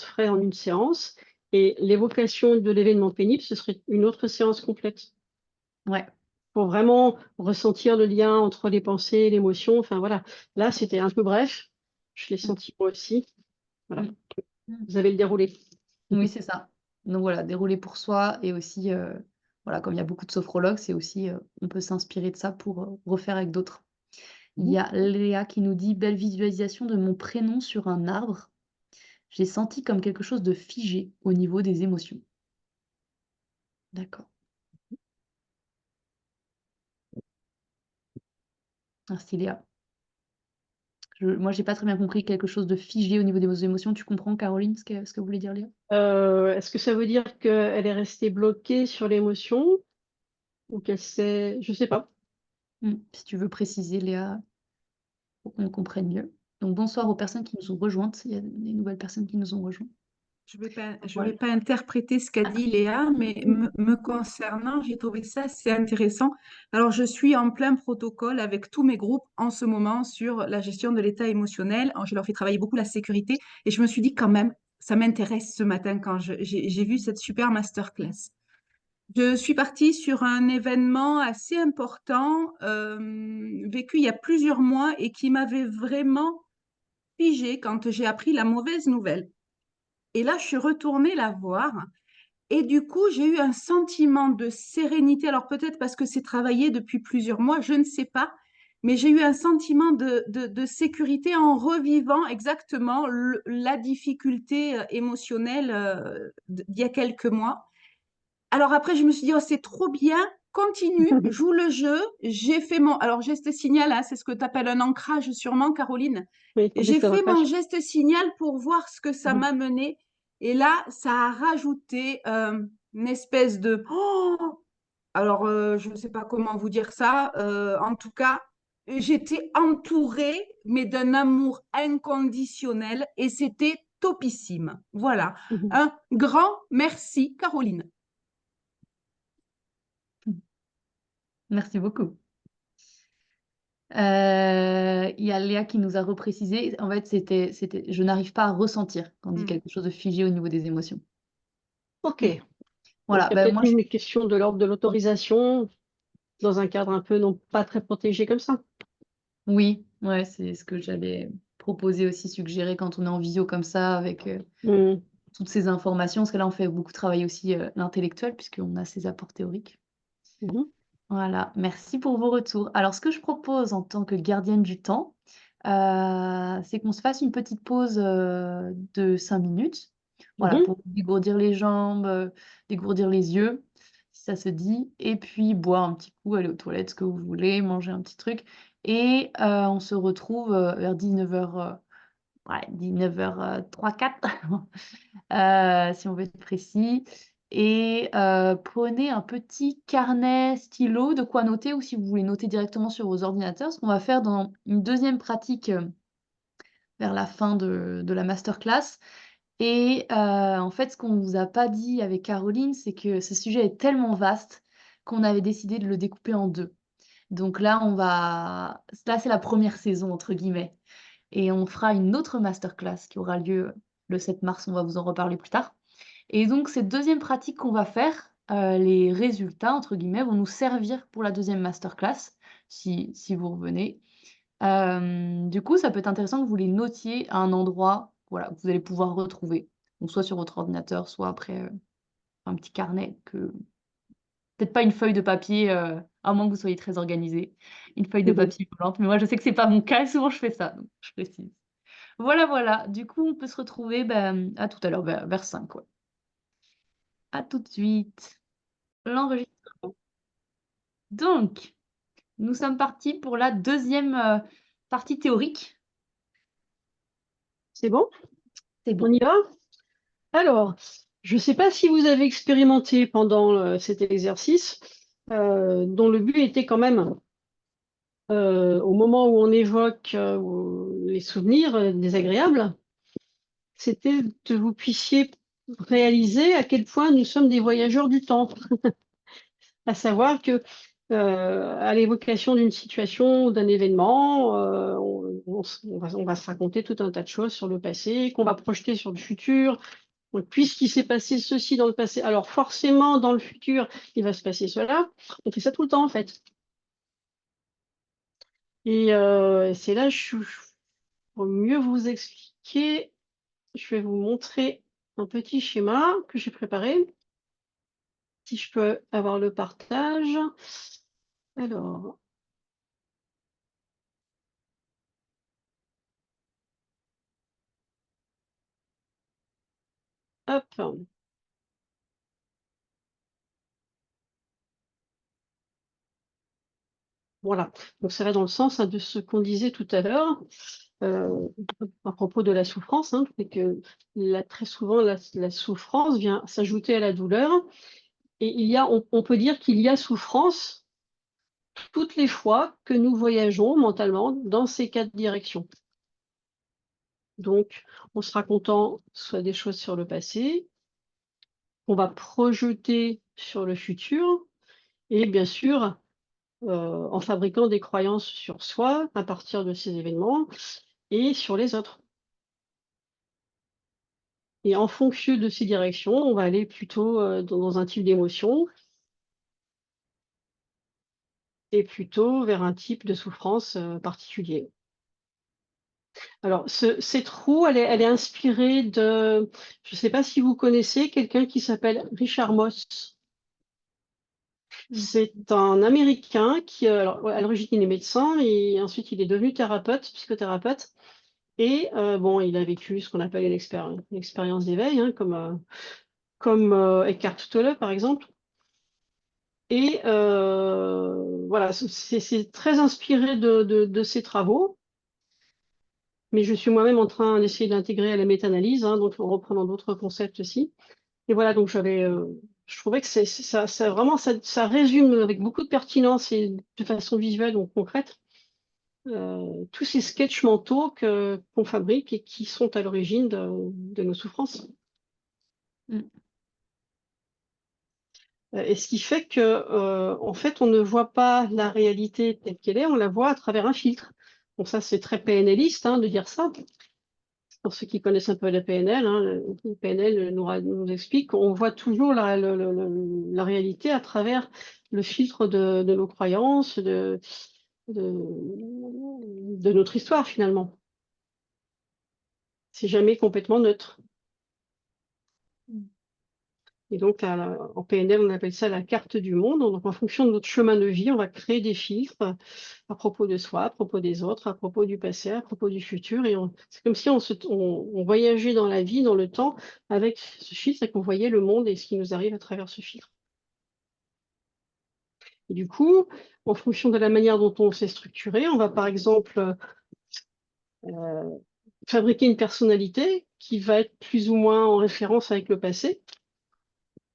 ferait en une séance. Et l'évocation de l'événement pénible, ce serait une autre séance complète. Ouais. Pour vraiment ressentir le lien entre les pensées et l'émotion. Enfin, voilà. Là, c'était un peu bref. Je l'ai Mmh, senti moi aussi. Voilà. mmh, mmh. Vous avez le déroulé. Oui, c'est ça. Donc voilà, dérouler pour soi et aussi, voilà, comme il y a beaucoup de sophrologues, c'est aussi, on peut s'inspirer de ça pour, refaire avec d'autres. Il y Mhm. a Léa qui nous dit: «Belle visualisation de mon prénom sur un arbre. J'ai senti comme quelque chose de figé au niveau des émotions». D'accord. Merci Léa. Moi, j'ai pas très bien compris quelque chose de figé au niveau des émotions. Tu comprends, Caroline, ce que voulait dire Léa? Est-ce que ça veut dire qu'elle est restée bloquée sur l'émotion ou qu'elle s'est... Je sais pas. Si tu veux préciser, Léa, pour qu'on comprenne mieux. Donc, bonsoir aux personnes qui nous ont rejointes. Il y a des nouvelles personnes qui nous ont rejoints. Je ne Voilà. vais pas interpréter ce qu'a dit Léa, mais me concernant, j'ai trouvé ça assez intéressant. Alors, je suis en plein protocole avec tous mes groupes en ce moment sur la gestion de l'état émotionnel. Je leur fais travailler beaucoup la sécurité et je me suis dit quand même, ça m'intéresse ce matin quand j'ai vu cette super masterclass. Je suis partie sur un événement assez important, vécu il y a plusieurs mois et qui m'avait vraiment figée quand j'ai appris la mauvaise nouvelle. Et là, je suis retournée la voir. Et du coup, j'ai eu un sentiment de sérénité. Alors peut-être parce que c'est travaillé depuis plusieurs mois, je ne sais pas. Mais j'ai eu un sentiment de sécurité en revivant exactement la difficulté émotionnelle d'il y a quelques mois. Alors après, je me suis dit, oh, c'est trop bien, continue, joue le jeu. J'ai fait mon... Alors, geste signal, hein, c'est ce que tu appelles un ancrage sûrement, Caroline. Oui, J'ai c'est fait mon l'ancrage. geste signal pour voir ce que ça m'a mené. Et là, ça a rajouté une espèce de... Oh, alors, je ne sais pas comment vous dire ça. En tout cas, j'étais entourée, mais d'un amour inconditionnel et c'était topissime. Voilà. Un grand merci, Caroline. Merci beaucoup. Il y a Léa qui nous a reprécisé. En fait, je n'arrive pas à ressentir quand on dit quelque chose de figé au niveau des émotions. Ok. Voilà. Donc, il y a Ben, peut-être moi, une question de l'ordre de l'autorisation dans un cadre un peu non pas très protégé comme ça. oui, ouais, c'est ce que j'allais proposer aussi, suggérer quand on est en visio comme ça, avec Hmm. toutes ces informations. Parce que là, on fait beaucoup travailler aussi l'intellectuel, puisqu'on a ces apports théoriques. Mhm. Voilà, merci pour vos retours. Alors, ce que je propose en tant que gardienne du temps, c'est qu'on se fasse une petite pause de 5 minutes. Voilà, Mhm. pour dégourdir les jambes, dégourdir les yeux, si ça se dit. Et puis, boire un petit coup, aller aux toilettes, ce que vous voulez, manger un petit truc. Et on se retrouve vers 19h, ouais, 19h03, 4, si on veut être précis. Et prenez un petit carnet, stylo, de quoi noter, ou si vous voulez noter directement sur vos ordinateurs, ce qu'on va faire dans une deuxième pratique vers la fin de la masterclass. Et en fait, ce qu'on ne vous a pas dit avec Caroline, c'est que ce sujet est tellement vaste qu'on avait décidé de le découper en deux. Donc là, là, c'est la première saison, entre guillemets. Et on fera une autre masterclass qui aura lieu le 7 mars, on va vous en reparler plus tard. Et donc, cette deuxième pratique qu'on va faire, les résultats, entre guillemets, vont nous servir pour la deuxième masterclass, si vous revenez. Du coup, ça peut être intéressant que vous les notiez à un endroit, voilà, que vous allez pouvoir retrouver. Donc, soit sur votre ordinateur, soit après un petit carnet peut-être pas une feuille de papier, à moins que vous soyez très organisé, une feuille de Mhm. papier collante, mais moi, je sais que c'est pas mon cas et souvent je fais ça, donc je précise. Voilà, voilà. Du coup, on peut se retrouver, à tout à l'heure, vers 5, ouais. À tout de suite. L'enregistrement. Donc, nous sommes partis pour la deuxième partie théorique. C'est bon? C'est On bon. y va? Alors, je ne sais pas si vous avez expérimenté pendant cet exercice, dont le but était quand même, au moment où on évoque les souvenirs désagréables, c'était que vous puissiez réaliser à quel point nous sommes des voyageurs du temps. À savoir que à l'évocation d'une situation ou d'un événement, on va se raconter tout un tas de choses sur le passé, qu'on va projeter sur le futur. Donc, puisqu'il s'est passé ceci dans le passé, alors forcément, dans le futur, il va se passer cela. On fait ça tout le temps, en fait. Et c'est là, pour mieux vous expliquer, je vais vous montrer un petit schéma que j'ai préparé. Si je peux avoir le partage. Alors, hop. Voilà. Donc, ça va dans le sens de ce qu'on disait tout à l'heure. euh, à propos de la souffrance, hein, c'est que très souvent, la souffrance vient s'ajouter à la douleur. Et on peut dire qu'il y a souffrance toutes les fois que nous voyageons mentalement dans ces quatre directions. Donc, on se racontant soit des choses sur le passé, on va projeter sur le futur, et bien sûr, en fabriquant des croyances sur soi à partir de ces événements et sur les autres. Et en fonction de ces directions, on va aller plutôt dans un type d'émotion et plutôt vers un type de souffrance particulier. Alors, cette roue, elle est inspirée de, je ne sais pas si vous connaissez quelqu'un qui s'appelle Richard Moss. C'est un Américain qui, alors, à l'origine, il est médecin et ensuite il est devenu thérapeute, psychothérapeute. Et bon, il a vécu ce qu'on appelle une expérience d'éveil, hein, comme Eckhart Tolle, par exemple. Et voilà, c'est très inspiré de ses travaux. Mais je suis moi-même en train d'essayer d'intégrer à la méta-analyse, hein, donc en reprenant d'autres concepts aussi. Et voilà, donc je trouvais que ça vraiment, ça résume avec beaucoup de pertinence et de façon visuelle, donc concrète, tous ces sketchs mentaux qu'on fabrique et qui sont à l'origine de nos souffrances. Mm. Et ce qui fait que, en fait, on ne voit pas la réalité telle qu'elle est, on la voit à travers un filtre. Bon, ça, c'est très PNListe, hein, de dire ça. Pour ceux qui connaissent un peu la PNL, hein, le PNL nous explique qu'on voit toujours la réalité à travers le filtre de nos croyances, de notre histoire finalement. C'est jamais complètement neutre. Et donc, en PNL, on appelle ça la carte du monde. Donc, en fonction de notre chemin de vie, on va créer des filtres à propos de soi, à propos des autres, à propos du passé, à propos du futur. Et c'est comme si on voyageait dans la vie, dans le temps, avec ce filtre et qu'on voyait le monde et ce qui nous arrive à travers ce filtre. Et du coup, en fonction de la manière dont on s'est structuré, on va par exemple fabriquer une personnalité qui va être plus ou moins en référence avec le passé.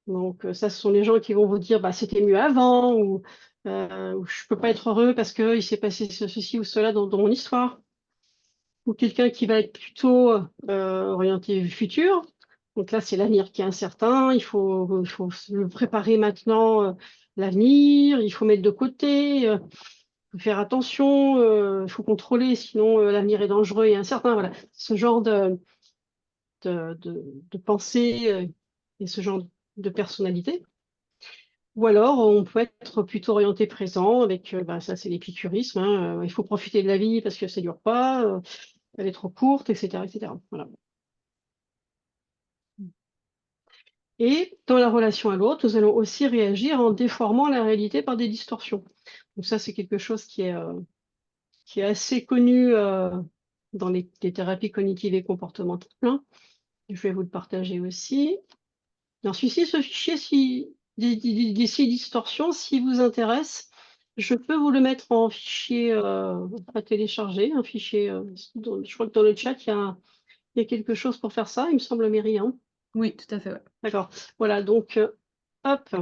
Donc ça, ce sont les gens qui vont vous dire bah, c'était mieux avant ou je ne peux pas être heureux parce qu'il s'est passé ceci ou cela dans mon histoire. Ou quelqu'un qui va être plutôt orienté futur. Donc là, c'est l'avenir qui est incertain. Il faut le préparer maintenant, l'avenir. Il faut mettre de côté. Faut faire attention. Il faut contrôler, sinon l'avenir est dangereux et incertain. Voilà, ce genre de pensée et ce genre de personnalité. Ou alors, on peut être plutôt orienté présent avec, bah, ça c'est l'épicurisme, hein, il faut profiter de la vie parce que ça ne dure pas, elle est trop courte, etc. etc. Voilà. Et dans la relation à l'autre, nous allons aussi réagir en déformant la réalité par des distorsions. Donc ça, c'est quelque chose qui est assez connu dans les thérapies cognitives et comportementales, hein. Je vais vous le partager aussi. Alors, celui-ci, ce fichier ces distorsions, s'il vous intéresse, je peux vous le mettre en fichier à télécharger, un fichier, je crois que dans le chat, il y a quelque chose pour faire ça, il me semble, Mary, hein. Oui, tout à fait. Ouais. D'accord. Voilà, donc, hop.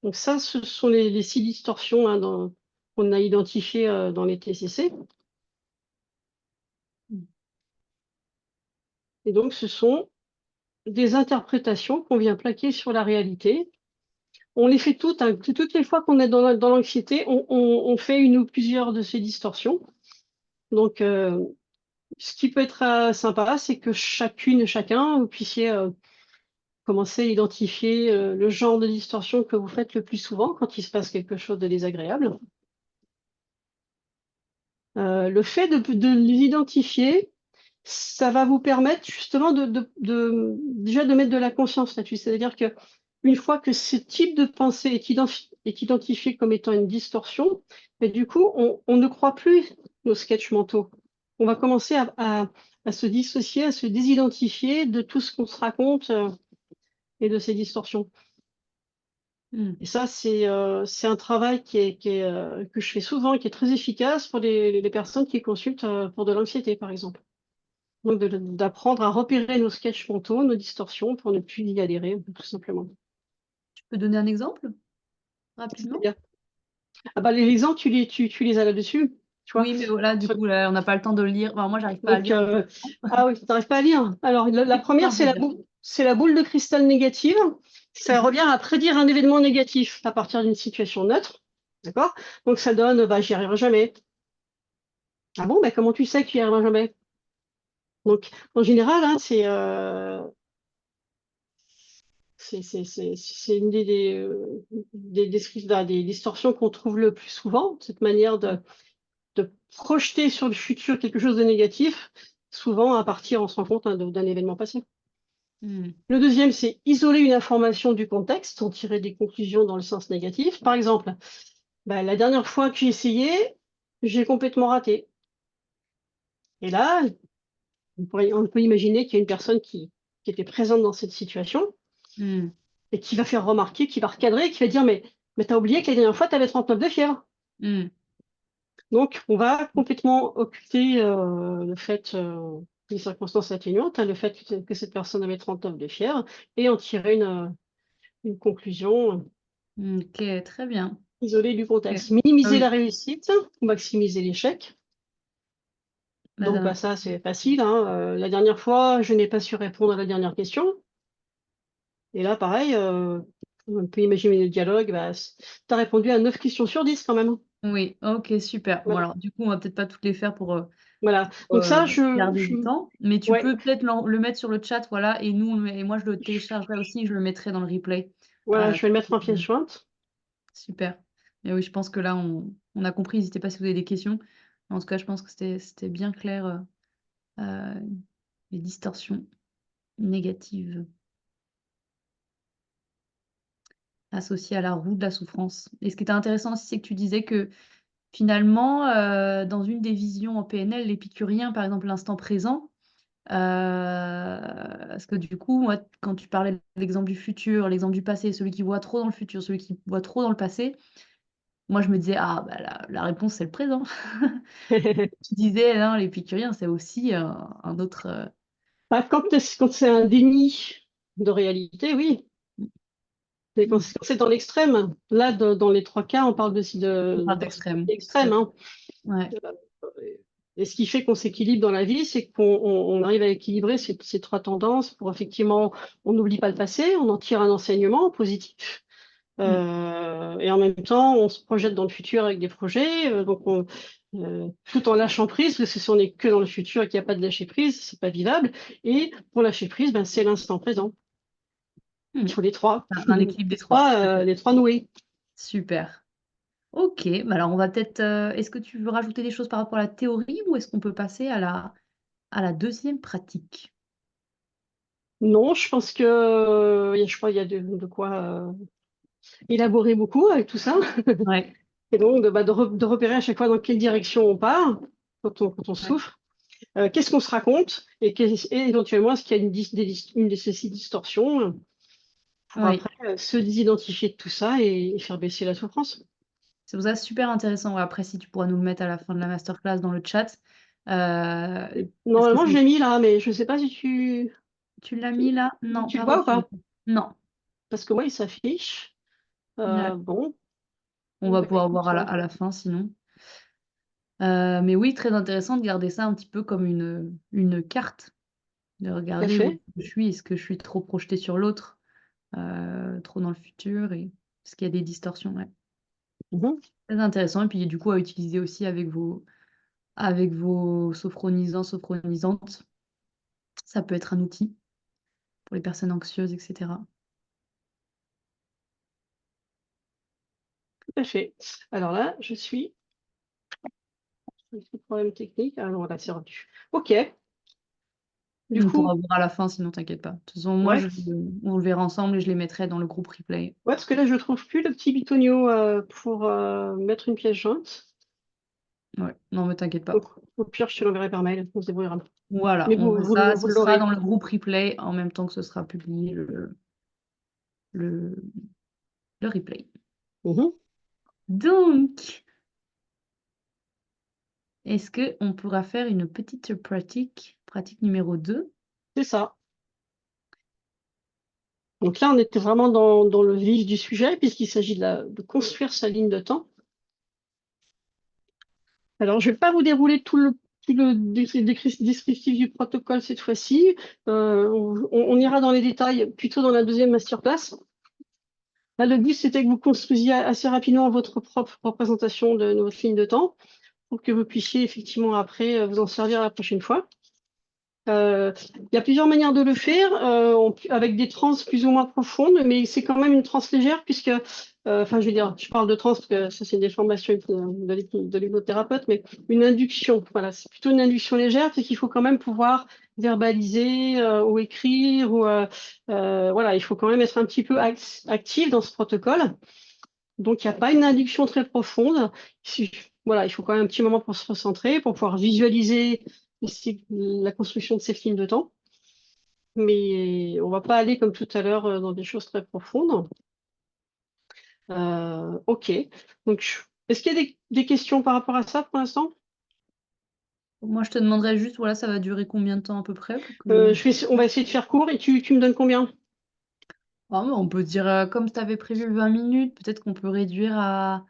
Donc ça, ce sont les 6 distorsions, hein, qu'on a identifiées dans les TCC. Et donc, ce sont des interprétations qu'on vient plaquer sur la réalité. On les fait toutes, hein. Toutes les fois qu'on est dans l'anxiété, on fait une ou plusieurs de ces distorsions. Donc, ce qui peut être sympa, c'est que chacun, vous puissiez commencer à identifier le genre de distorsion que vous faites le plus souvent quand il se passe quelque chose de désagréable. Le fait de les identifier, ça va vous permettre justement déjà de mettre de la conscience là-dessus. C'est-à-dire que une fois que ce type de pensée est identifié comme étant une distorsion, mais du coup, on ne croit plus nos sketchs mentaux. On va commencer à se dissocier, à se désidentifier de tout ce qu'on se raconte et de ces distorsions. Hmm. Et ça, c'est un travail que je fais souvent, qui est très efficace pour les personnes qui consultent pour de l'anxiété, par exemple. Donc, d'apprendre à repérer nos sketchs mentaux, nos distorsions, pour ne plus y adhérer, tout simplement. Tu peux donner un exemple rapidement? C'est-à-dire, ah bah, les exemples, tu les as là-dessus, tu vois. Oui, mais voilà, du Sur- coup, là, on n'a pas le temps de le lire. Enfin, moi, j'arrive pas à Donc, lire. ah oui, tu n'arrives pas à lire. Alors, la première, Non, je veux dire. c'est la boule de cristal négative. Ça revient à prédire un événement négatif à partir d'une situation neutre. D'accord? Donc, ça donne, bah, j'y arriverai jamais. Ah bon, bah, comment tu sais que tu y arriveras jamais? Donc, en général, hein, c'est une des distorsions qu'on trouve le plus souvent, cette manière de projeter sur le futur quelque chose de négatif, souvent à partir, on se rend compte, hein, d'un événement passé. Hmm. Le deuxième, c'est isoler une information du contexte, en tirer des conclusions dans le sens négatif. Par exemple, bah, la dernière fois que j'ai essayé, j'ai complètement raté. Et là, on peut imaginer qu'il y a une personne qui était présente dans cette situation Hmm. et qui va faire remarquer, qui va recadrer, qui va dire, mais t'as oublié que la dernière fois, tu avais 39 de fièvre. Hmm. Donc, on va complètement occulter le fait, les circonstances atténuantes, hein, le fait que cette personne avait 39 de fièvre, et en tirer une conclusion Ok, très bien. isolée du Ok. contexte. Ah Minimiser la oui, réussite, maximiser l'échec. la Donc, bah, dernière. ça, c'est facile, hein. La dernière fois, je n'ai pas su répondre à la dernière question. Et là, pareil, on peut imaginer le dialogue. Bah, tu as répondu à 9 questions sur 10 quand même. Oui, ok, super. Bon, Voilà. alors, du coup, on va peut-être pas toutes les faire pour Voilà. Donc ça, garder du temps, mais tu ouais, peux peut-être le mettre sur le chat, voilà, et nous, et moi, je le téléchargerai aussi, je le mettrai dans le replay. voilà, je vais le mettre en Euh, pièce jointe. Super. Mais oui, je pense que là, on a compris. N'hésitez pas si vous avez des questions. En tout cas, je pense que c'était bien clair, euh, les distorsions négatives associées à la roue de la souffrance. Et ce qui était intéressant aussi, c'est que tu disais que finalement, dans une des visions en PNL, l'épicurien, par exemple, l'instant présent, parce que du coup, moi, quand tu parlais de l'exemple du futur, l'exemple du passé, celui qui voit trop dans le futur, celui qui voit trop dans le passé, moi, je me disais: «Ah bah, la réponse, c'est le présent». Tu disais: «Non, l'épicurien, c'est aussi un autre, Bah, quand c'est un déni de réalité, oui. Mais mmh, quand c'est dans l'extrême, là, dans les trois cas, on parle on de parle personnalité d'extrême». Tout à extrême, fait. hein. Ouais. Et ce qui fait qu'on s'équilibre dans la vie, c'est qu'on arrive à équilibrer ces trois tendances pour effectivement, on n'oublie pas le passé, on en tire un enseignement positif. Mmh. Et en même temps, on se projette dans le futur avec des projets, tout en lâchant prise, parce que si on n'est que dans le futur et qu'il n'y a pas de lâcher prise, c'est pas vivable. Et pour lâcher prise, ben, c'est l'instant présent. Il Mmh. faut les trois, Un équilibre des 3, tout à fait. les trois noués. Super. OK, bah, alors on va peut-être, est-ce que tu veux rajouter des choses par rapport à la théorie ou est-ce qu'on peut passer à la deuxième pratique? Non, je pense que, je crois, il y a de quoi élaborer beaucoup avec tout ça. Ouais, Et donc, de repérer à chaque fois dans quelle direction on part quand on ouais, souffre. Qu'est-ce qu'on se raconte et éventuellement, est-ce qu'il y a une de ces distorsions pour oui. après se désidentifier de tout ça et faire baisser la souffrance. C'est pour ça super intéressant. Ouais, après si tu pourras nous le mettre à la fin de la masterclass dans le chat, parce que Normalement, je c'est l'ai mis là, mais je ne sais pas si tu l'as mis là? Non, tu pas le vois ou reçu. pas? Non. Parce que moi, il s'affiche. Ouais. Bon, On va bah, pouvoir voir écoute, à la fin sinon. Mais oui, très intéressant de garder ça un petit peu comme une carte, de tout à regarder où fait. je suis. Est-ce que je suis trop projetée sur l'autre, trop dans le futur et est-ce qu'il y a des distorsions? Ouais. Mhm. Très intéressant et puis du coup à utiliser aussi avec vos sophronisants, sophronisantes. Ça peut être un outil pour les personnes anxieuses et cetera. Tout à fait. Alors là, problème technique. Ah non, là, c'est rendu. OK. Du On coup, pourra voir à la fin sinon t'inquiète pas. De toute façon, moi ouais. on le verra ensemble et je les mettrai dans le groupe replay. Ouais, parce que là, je ne trouve plus le petit bitonio pour mettre une pièce jointe. Ouais, non mais t'inquiète pas. Donc, au pire, je te l'enverrai par mail. On se débrouillera. Voilà, Mais vous ce sera l'aurez. dans le groupe replay en même temps que ce sera publié le le replay. Mhm. Donc, est-ce qu'on pourra faire une petite pratique numéro 2? C'est ça. Donc là, on était vraiment dans le vif du sujet, puisqu'il s'agit de construire sa ligne de temps. Alors, je ne vais pas vous dérouler tout le descriptif du protocole cette fois-ci. On ira dans les détails plutôt dans la deuxième masterclass. Là, le but, c'était que vous construisiez assez rapidement votre propre représentation de votre ligne de temps pour que vous puissiez effectivement après vous en servir la prochaine fois. Il y a plusieurs manières de le faire, avec des transes plus ou moins profondes, mais c'est quand même une transe légère puisque, enfin, je veux dire, je parle de transe parce que ça, c'est des formations de l'hypnothérapeute, mais une induction, voilà, c'est plutôt une induction légère, c'est qu'il faut quand même pouvoir verbaliser ou écrire, ou voilà, il faut quand même être un petit peu actif dans ce protocole. Donc, il n'y a pas une induction très profonde. Voilà, il faut quand même un petit moment pour se recentrer, pour pouvoir visualiser la construction de cette ligne de temps. Mais on ne va pas aller comme tout à l'heure dans des choses très profondes. OK. Donc, est-ce qu'il y a des questions par rapport à ça pour l'instant? Moi, je te demanderais juste, voilà, ça va durer combien de temps à peu près pour que... On va essayer de faire court et tu me donnes combien? Ah, mais on peut dire, comme tu avais prévu 20 minutes, peut-être qu'on peut réduire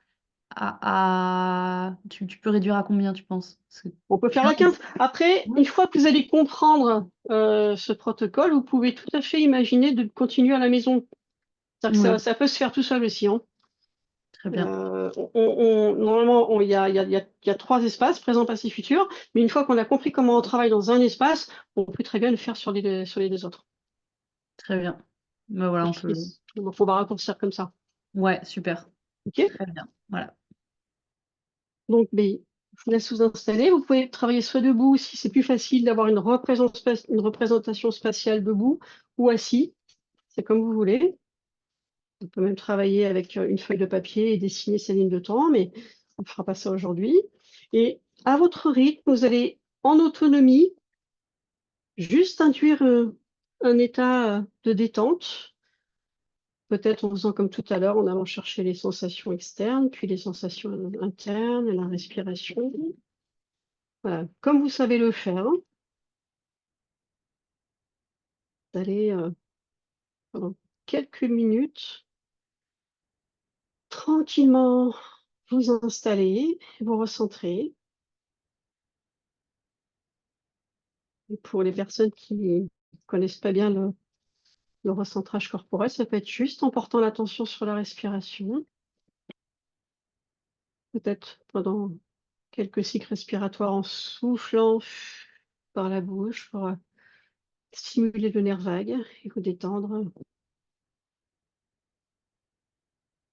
Tu peux réduire à combien, tu penses? On peut faire la 15. Après, une fois que vous allez comprendre ce protocole, vous pouvez tout à fait imaginer de continuer à la maison. Ouais. Ça peut se faire tout seul aussi, hein. Très bien. Normalement, il y a 3 espaces, présent, passé, futur. Mais une fois qu'on a compris comment on travaille dans un espace, on peut très bien le faire sur les 2 autres. Très bien. Ben voilà, on peut... Donc, on va raccourcir comme ça. Ouais, super. OK? Très bien. Voilà. Donc, je vous laisse vous installer. Vous pouvez travailler soit debout si c'est plus facile d'avoir une représentation spatiale debout, ou assis. C'est comme vous voulez. On peut même travailler avec une feuille de papier et dessiner sa ligne de temps, mais on ne fera pas ça aujourd'hui. Et à votre rythme, vous allez en autonomie juste induire un état de détente, peut-être en faisant comme tout à l'heure, en allant chercher les sensations externes, puis les sensations internes, la respiration. Voilà, comme vous savez le faire, vous allez pendant quelques minutes tranquillement vous installer, vous recentrer. Et pour les personnes qui ne connaissent pas bien le recentrage corporel, ça peut être juste en portant l'attention sur la respiration, peut-être pendant quelques cycles respiratoires en soufflant par la bouche pour stimuler le nerf vague et vous détendre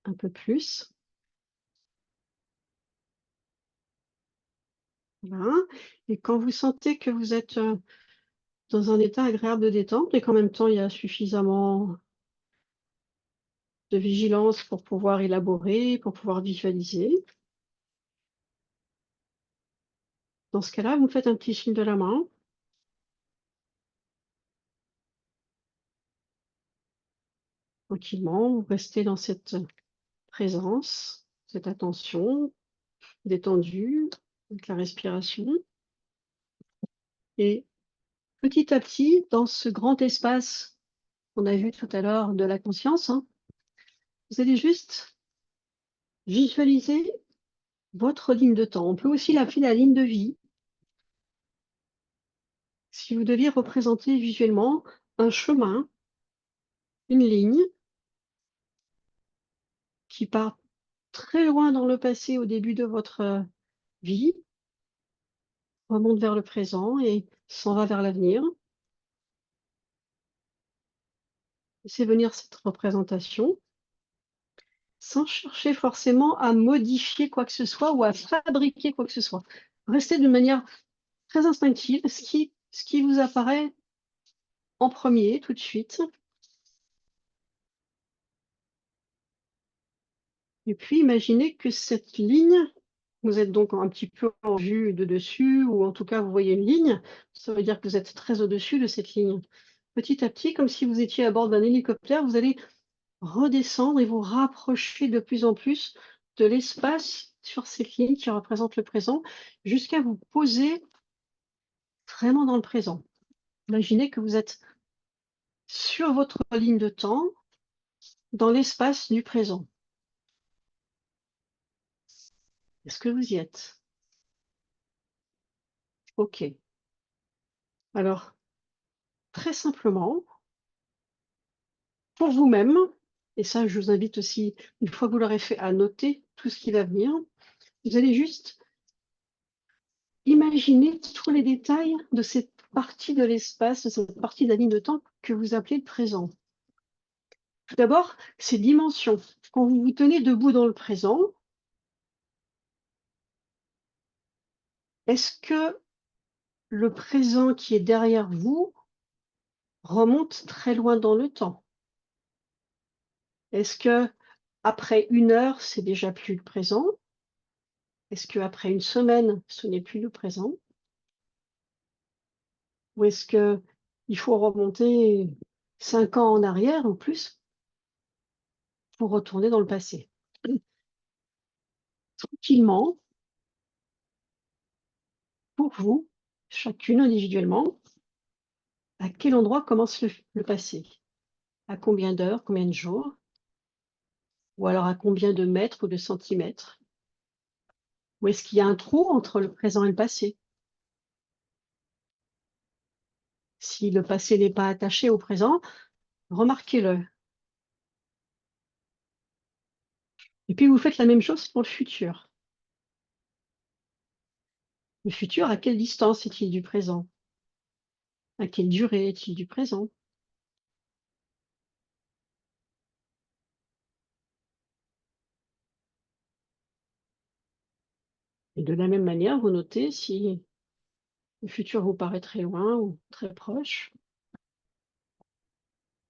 un peu plus. Voilà. Et quand vous sentez que vous êtes dans un état agréable de détente et qu'en même temps il y a suffisamment de vigilance pour pouvoir élaborer, pour pouvoir visualiser, dans ce cas-là, vous me faites un petit signe de la main. Tranquillement, vous restez dans cette présence, cette attention détendue, avec la respiration. Et petit à petit, dans ce grand espace qu'on a vu tout à l'heure de la conscience, hein, vous allez juste visualiser votre ligne de temps. On peut aussi l'appeler la ligne de vie. Si vous deviez représenter visuellement un chemin, une ligne qui part très loin dans le passé au début de votre vie, remonte vers le présent et s'en va vers l'avenir. Laissez venir cette représentation sans chercher forcément à modifier quoi que ce soit ou à fabriquer quoi que ce soit. Restez de manière très instinctive, ce qui vous apparaît en premier, tout de suite. Et puis imaginez que cette ligne, vous êtes donc un petit peu en vue de dessus, ou en tout cas vous voyez une ligne, ça veut dire que vous êtes très au-dessus de cette ligne. Petit à petit, comme si vous étiez à bord d'un hélicoptère, vous allez redescendre et vous rapprocher de plus en plus de l'espace sur cette ligne qui représente le présent, jusqu'à vous poser vraiment dans le présent. Imaginez que vous êtes sur votre ligne de temps, dans l'espace du présent. Est-ce que vous y êtes? OK. Alors, très simplement, pour vous-même, et ça, je vous invite aussi, une fois que vous l'aurez fait, à noter tout ce qui va venir, vous allez juste imaginer tous les détails de cette partie de l'espace, de cette partie de la ligne de temps que vous appelez le présent. Tout d'abord, ces dimensions. Quand vous vous tenez debout dans le présent, est-ce que le présent qui est derrière vous remonte très loin dans le temps? Est-ce que après 1 heure, c'est déjà plus le présent? Est-ce qu'après 1 semaine, ce n'est plus le présent? Ou est-ce qu'il faut remonter 5 ans en arrière ou plus pour retourner dans le passé? Tranquillement, pour vous, chacune individuellement, à quel endroit commence le passé? À combien d'heures, combien de jours? Ou alors à combien de mètres ou de centimètres? Ou est-ce qu'il y a un trou entre le présent et le passé? Si le passé n'est pas attaché au présent, remarquez-le. Et puis vous faites la même chose pour le futur. Le futur, à quelle distance est-il du présent? À quelle durée est-il du présent? Et de la même manière, vous notez si le futur vous paraît très loin ou très proche,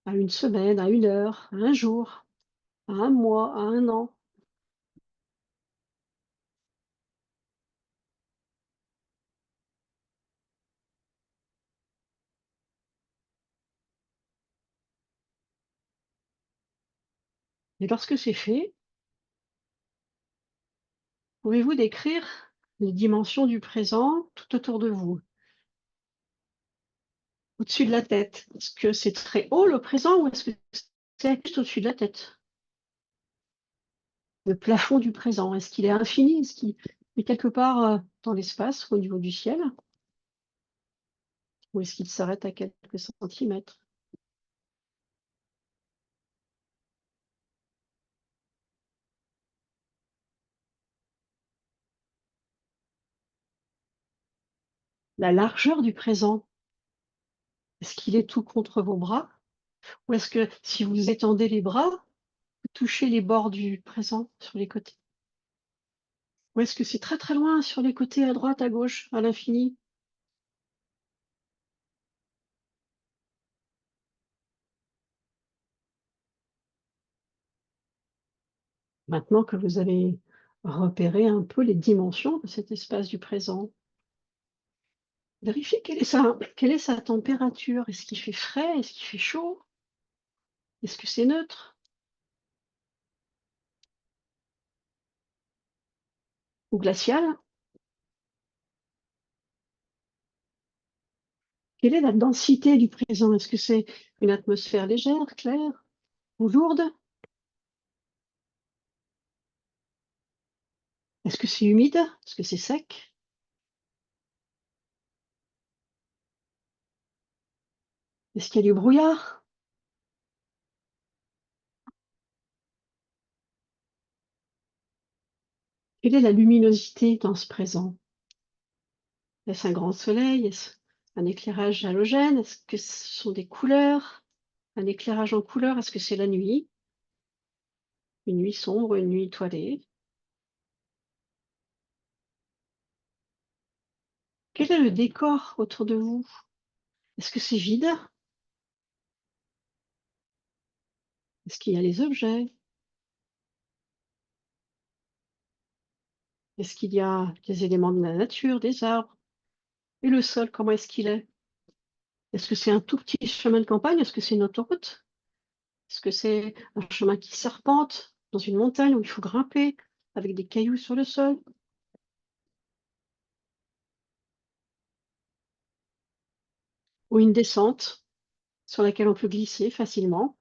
à 1 semaine, à 1 heure, à 1 jour, à 1 mois, à 1 an. Et lorsque c'est fait, pouvez-vous décrire les dimensions du présent tout autour de vous? Au-dessus de la tête, est-ce que c'est très haut le présent ou est-ce que c'est juste au-dessus de la tête? Le plafond du présent, est-ce qu'il est infini? Est-ce qu'il est quelque part, dans l'espace, au niveau du ciel? Ou est-ce qu'il s'arrête à quelques centimètres? La largeur du présent, est-ce qu'il est tout contre vos bras? Ou est-ce que si vous étendez les bras, vous touchez les bords du présent sur les côtés? Ou est-ce que c'est très, très loin sur les côtés, à droite, à gauche, à l'infini? Maintenant que vous avez repéré un peu les dimensions de cet espace du présent, vérifiez quelle est sa température. Est-ce qu'il fait frais? Est-ce qu'il fait chaud? Est-ce que c'est neutre? Ou glacial? Quelle est la densité du présent? Est-ce que c'est une atmosphère légère, claire ou lourde? Est-ce que c'est humide? Est-ce que c'est sec? Est-ce qu'il y a du brouillard? Quelle est la luminosité dans ce présent? Est-ce un grand soleil? Est-ce un éclairage halogène? Est-ce que ce sont des couleurs? Un éclairage en couleur? Est-ce que c'est la nuit? Une nuit sombre, une nuit étoilée? Quel est le décor autour de vous? Est-ce que c'est vide? Est-ce qu'il y a des objets? Est-ce qu'il y a des éléments de la nature, des arbres? Et le sol, comment est-ce qu'il est? Est-ce que c'est un tout petit chemin de campagne? Est-ce que c'est une autoroute? Est-ce que c'est un chemin qui serpente dans une montagne où il faut grimper avec des cailloux sur le sol? Ou une descente sur laquelle on peut glisser facilement?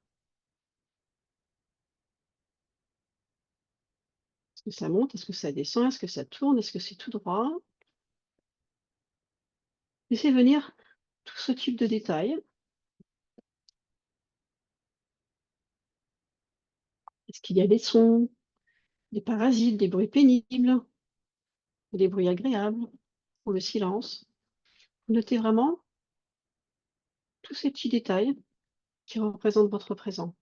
Est-ce que ça monte? Est-ce que ça descend? Est-ce que ça tourne? Est-ce que c'est tout droit? Laissez venir tout ce type de détails. Est-ce qu'il y a des sons, des parasites, des bruits pénibles, ou des bruits agréables, ou le silence? Notez vraiment tous ces petits détails qui représentent votre présent.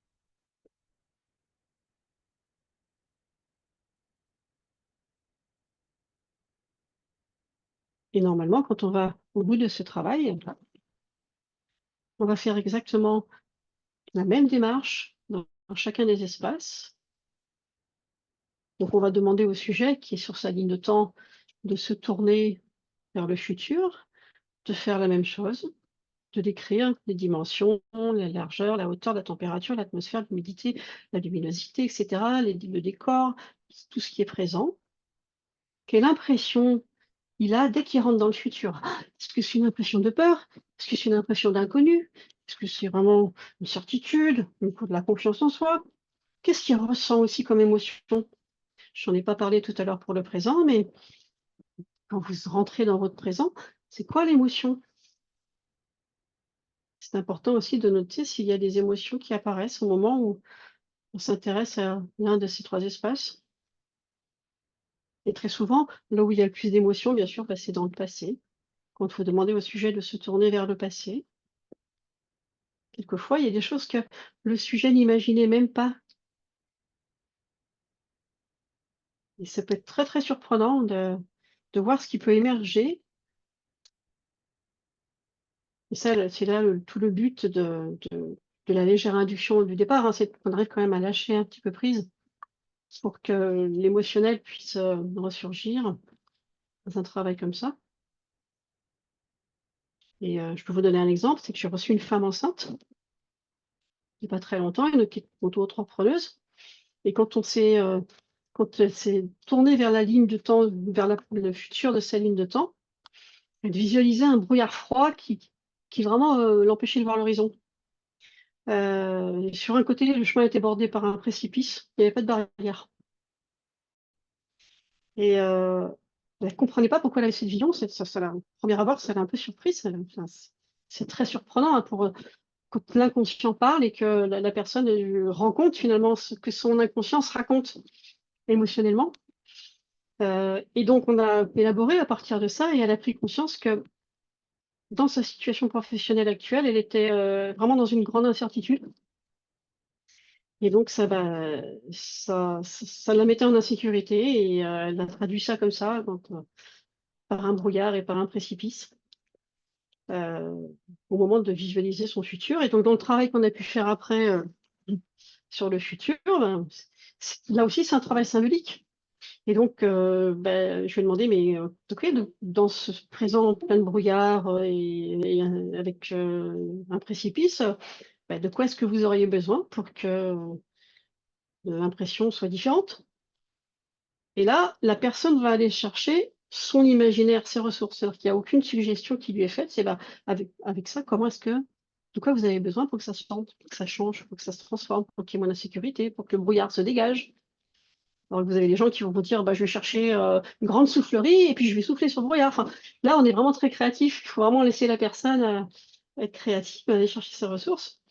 Et normalement, quand on va au bout de ce travail, on va faire exactement la même démarche dans chacun des espaces. Donc on va demander au sujet qui est sur sa ligne de temps de se tourner vers le futur, de faire la même chose, de décrire les dimensions, la largeur, la hauteur, la température, l'atmosphère, l'humidité, la luminosité, et cetera, le décor, tout ce qui est présent. Quelle impression il a dès qu'il rentre dans le futur? Est-ce que c'est une impression de peur? Est-ce que c'est une impression d'inconnu? Est-ce que c'est vraiment une certitude, de la confiance en soi? Qu'est-ce qu'il ressent aussi comme émotion? J'en ai pas parlé tout à l'heure pour le présent, mais quand vous rentrez dans votre présent, c'est quoi l'émotion? C'est important aussi de noter s'il y a des émotions qui apparaissent au moment où on s'intéresse à l'un de ces 3 espaces. Et très souvent, là où il y a le plus d'émotions, bien sûr, bah, c'est dans le passé. Quand il faut demander au sujet de se tourner vers le passé, quelquefois, il y a des choses que le sujet n'imaginait même pas. Et ça peut être très, très surprenant de voir ce qui peut émerger. Et ça, c'est là tout le but de la légère induction du départ, hein, c'est qu'on arrive quand même à lâcher un petit peu prise pour que l'émotionnel puisse ressurgir dans un travail comme ça. Et je peux vous donner un exemple, c'est que j'ai reçu une femme enceinte, il n'y a pas très longtemps, une qui est auto-entrepreneuse. Et quand elle s'est tournée vers la ligne de temps, vers le futur de sa ligne de temps, elle visualisait un brouillard froid qui vraiment l'empêchait de voir l'horizon. Sur un côté, le chemin était bordé par un précipice, il n'y avait pas de barrière. Et elle ne comprenait pas pourquoi elle avait cette vision. Au premier abord, ça l'a un peu surprise. C'est très surprenant, hein, quand l'inconscient parle et que la personne rend compte finalement ce que son inconscience raconte émotionnellement. Et donc, on a élaboré à partir de ça et elle a pris conscience que dans sa situation professionnelle actuelle, elle était vraiment dans une grande incertitude. Et donc, ça la mettait en insécurité et elle a traduit ça comme ça, donc, par un brouillard et par un précipice, euh, au moment de visualiser son futur. Et donc, dans le travail qu'on a pu faire après sur le futur, ben, là aussi, c'est un travail symbolique. Et donc, je lui ai demandé, mais ok, dans ce présent plein de brouillard et avec un précipice, de quoi est-ce que vous auriez besoin pour que l'impression soit différente? Et là, la personne va aller chercher son imaginaire, ses ressources. C'est-à-dire qu'il n'y a aucune suggestion qui lui est faite. C'est avec ça, de quoi vous avez besoin pour que ça se sente, pour que ça change, pour que ça se transforme, pour qu'il y ait moins d'insécurité, pour que le brouillard se dégage. Alors que vous avez des gens qui vont vous dire, je vais chercher une grande soufflerie et puis je vais souffler sur le brouillard. Enfin, là, on est vraiment très créatif. Il faut vraiment laisser la personne être créative, aller chercher ses ressources.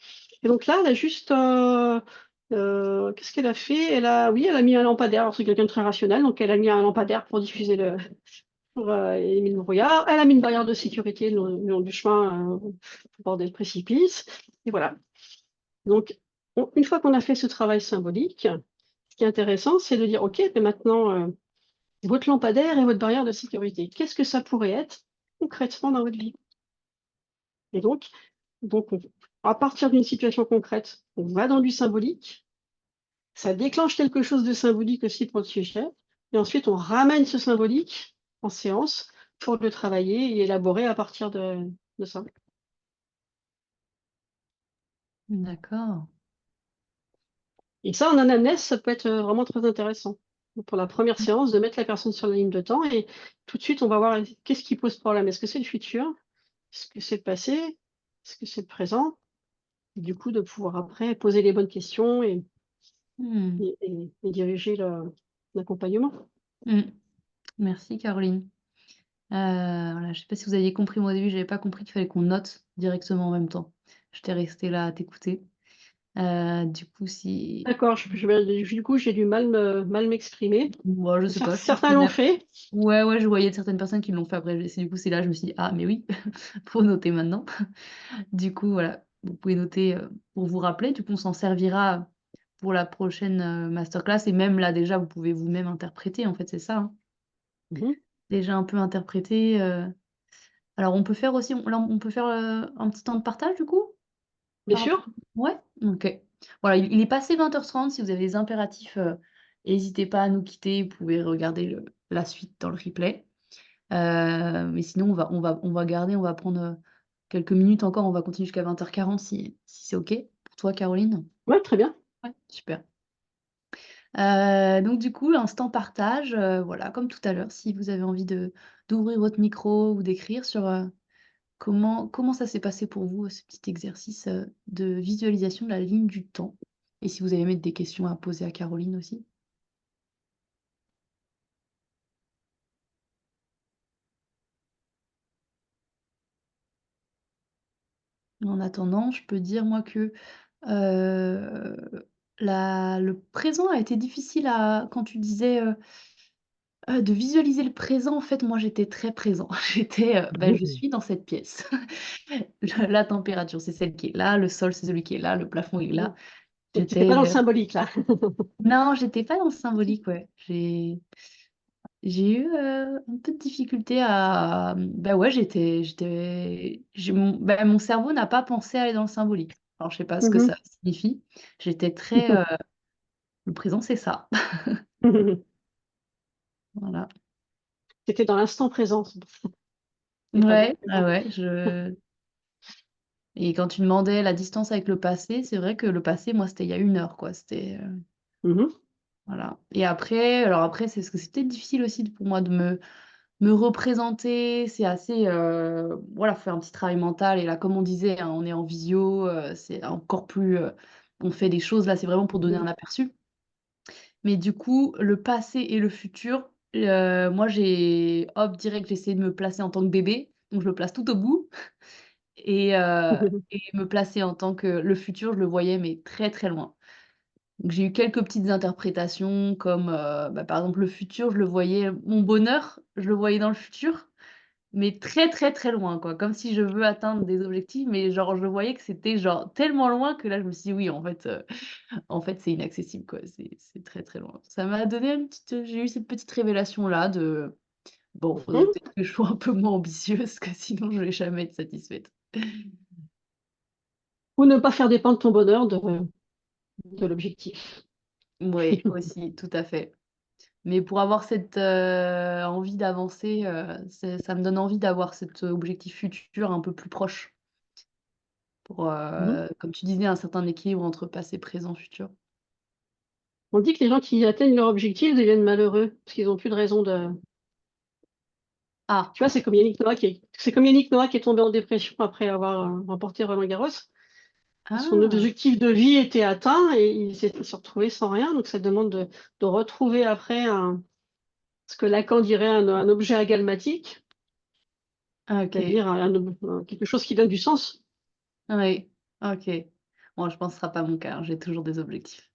Et donc là, elle a juste, qu'est-ce qu'elle a fait? Oui, elle a mis un lampadaire. Alors c'est quelqu'un de très rationnel, donc elle a mis un lampadaire pour diffuser pour éliminer le brouillard. Elle a mis une barrière de sécurité le long du chemin pour border le précipice. Et voilà. Donc, une fois qu'on a fait ce travail symbolique, ce qui est intéressant, c'est de dire, OK, mais maintenant, votre lampadaire et votre barrière de sécurité, qu'est-ce que ça pourrait être concrètement dans votre vie? Et donc à partir d'une situation concrète, on va dans du symbolique, ça déclenche quelque chose de symbolique aussi pour le sujet, et ensuite on ramène ce symbolique en séance pour le travailler et élaborer à partir de ça. D'accord. Et ça, en anamnèse, ça peut être vraiment très intéressant. Donc, pour la première séance, de mettre la personne sur la ligne de temps et tout de suite, on va voir qu'est-ce qui pose problème. Est-ce que c'est le futur? Est-ce que c'est le passé? Est-ce que c'est le présent? Et du coup, de pouvoir après poser les bonnes questions Hmm. et diriger l'accompagnement. Hmm. Merci Caroline. Voilà, je sais pas si vous aviez compris, moi au début, j'avais pas compris qu'il fallait qu'on note directement en même temps. J'étais restée là à t'écouter. Du coup, si D'accord, du coup, j'ai du mal m'exprimer. moi, je sais pas, si Certains l'ont fait. ouais, je voyais certaines personnes qui l'ont fait après. Du coup, c'est là, je me suis dit, ah, mais oui, faut noter maintenant. Du coup, voilà, vous pouvez noter pour vous rappeler. Du coup, on s'en servira pour la prochaine masterclass. Et même là, déjà, vous pouvez vous-même interpréter, en fait, c'est ça, hein. Mhm. Déjà un peu interpréter. Alors, on peut faire aussi, là, on peut faire un petit temps de partage, du coup? Bien Par rapport- sûr. Ouais, ok. Voilà, il est passé 20h30. Si vous avez des impératifs, n'hésitez pas à nous quitter. Vous pouvez regarder la suite dans le replay. Mais sinon, on va garder, on va prendre quelques minutes encore. On va continuer jusqu'à 20h40 si c'est ok pour toi, Caroline. Ouais, très bien. Ouais, super. Donc du coup, l'instant partage, voilà, comme tout à l'heure, si vous avez envie d'ouvrir votre micro ou d'écrire sur comment ça s'est passé pour vous, ce petit exercice de visualisation de la ligne du temps. Et si vous avez mettre des questions à poser à Caroline aussi. En attendant, je peux dire moi que euh, le présent a été difficile quand tu disais de visualiser le présent. En fait, moi j'étais très présent. Je Mhm. suis dans cette pièce. La température, c'est celle qui est là, le sol, c'est celui qui est là, le plafond est là. Donc, tu n'étais pas J'étais dans le symbolique, là. Non, j'étais pas dans le symbolique, ouais. J'ai eu un peu de difficulté à bah ouais, mon cerveau n'a pas pensé à aller dans le symbolique. Alors je sais pas ce que ça Mhm. signifie. J'étais très le présent, c'est ça. Voilà. Tu étais dans l'instant présent. C'est pas Ouais, beaucoup. ah ouais, et quand tu demandais la distance avec le passé, c'est vrai que le passé, moi, c'était il y a 1 heure, quoi. C'était Mhm. voilà. Et après, alors après, c'est ce que c'est peut-être difficile aussi pour moi de me représenter. C'est assez, voilà, faut faire un petit travail mental. Et là, comme on disait, hein, on est en visio, c'est encore plus, on fait des choses. Là, c'est vraiment pour donner un aperçu. Mais du coup, le passé et le futur, moi, hop, direct, j'ai essayé de me placer en tant que bébé. Donc, je me place tout au bout. Et me placer en tant que le futur, je le voyais, mais très, très loin. Donc j'ai eu quelques petites interprétations comme, par exemple, le futur, je le voyais mon bonheur, je le voyais dans le futur, mais très, très, très loin, quoi. Comme si je veux atteindre des objectifs, mais genre, je voyais que c'était, genre, tellement loin que là, je me suis dit: «Oui, en fait, c'est inaccessible, quoi. C'est très, très loin». Ça m'a donné j'ai eu cette petite révélation-là de: «Bon, faudrait Mhm. peut-être que je sois un peu moins ambitieuse, parce que sinon je vais jamais être satisfaite». Ou ne pas faire dépendre ton bonheur de l'objectif. Oui, aussi, tout à fait. Mais pour avoir cette, envie d'avancer, ça me donne envie d'avoir cet objectif futur un peu plus proche pour, Mhm. comme tu disais, un certain équilibre entre passé, présent, futur. On dit que les gens qui atteignent leur objectif deviennent malheureux parce qu'ils n'ont plus de raison de. Ah! Tu vois, c'est comme Yannick Noah qui est tombé en dépression après avoir remporté Roland-Garros. Son Ah! objectif de vie était atteint et il s'est retrouvé sans rien. Donc, ça demande de retrouver après ce que Lacan dirait un objet agalmatique, OK. c'est-à-dire quelque chose qui donne du sens. Oui. OK. Bon, je pense que ce sera pas mon cas, hein, j'ai toujours des objectifs.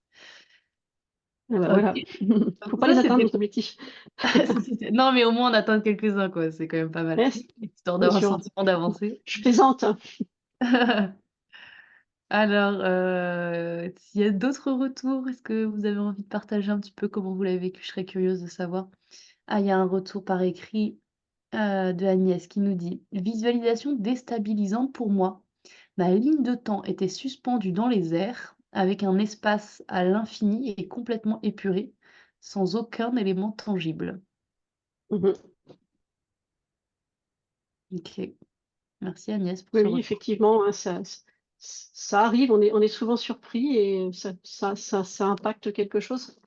Ah bah OK. voilà. Faut Donc pas les ça, atteindre, c'était nos objectifs. non, mais au moins en atteindre quelques-uns, quoi, c'est quand même pas mal. Yes, Histoire bien d'avoir un sûr. sentiment d'avancer. Je plaisante. Alors, s'il y a d'autres retours, est-ce que vous avez envie de partager un petit peu comment vous l'avez vécu? Je serais curieuse de savoir. Ah, il y a un retour par écrit, de Agnès qui nous dit: «Visualisation déstabilisante pour moi. Ma ligne de temps était suspendue dans les airs, avec un espace à l'infini et complètement épuré, sans aucun élément tangible». Mhm. OK. Merci Agnès pour Oui, ce oui, retour. effectivement, hein, ça arrive, on est souvent surpris et ça impacte quelque chose.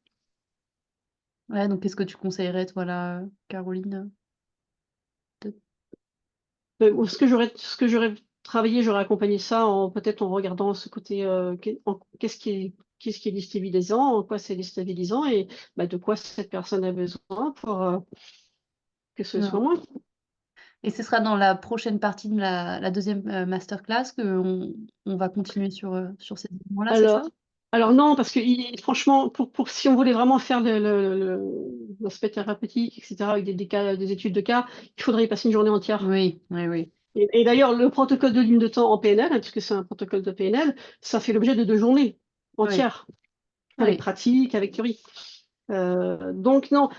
Ouais, donc qu'est-ce que tu conseillerais, toi, là, Caroline? de- Ou ce que j'aurais travaillé, j'aurais accompagné ça peut-être en regardant ce côté, qu'est-ce qui est déstabilisant, en quoi c'est déstabilisant et de quoi cette personne a besoin pour que ce soit Ouais. moins. Et ce sera dans la prochaine partie de la deuxième masterclass qu'on va continuer sur ces éléments-là, c'est ça? Alors non, parce que franchement, si on voulait vraiment faire l'aspect thérapeutique, etc., avec des cas, des études de cas, il faudrait y passer une journée entière. Oui, oui, oui. Et d'ailleurs, le protocole de ligne de temps en PNL, puisque c'est un protocole de PNL, ça fait l'objet de 2 journées Oui, entières, avec oui, pratique, avec théorie. Donc non,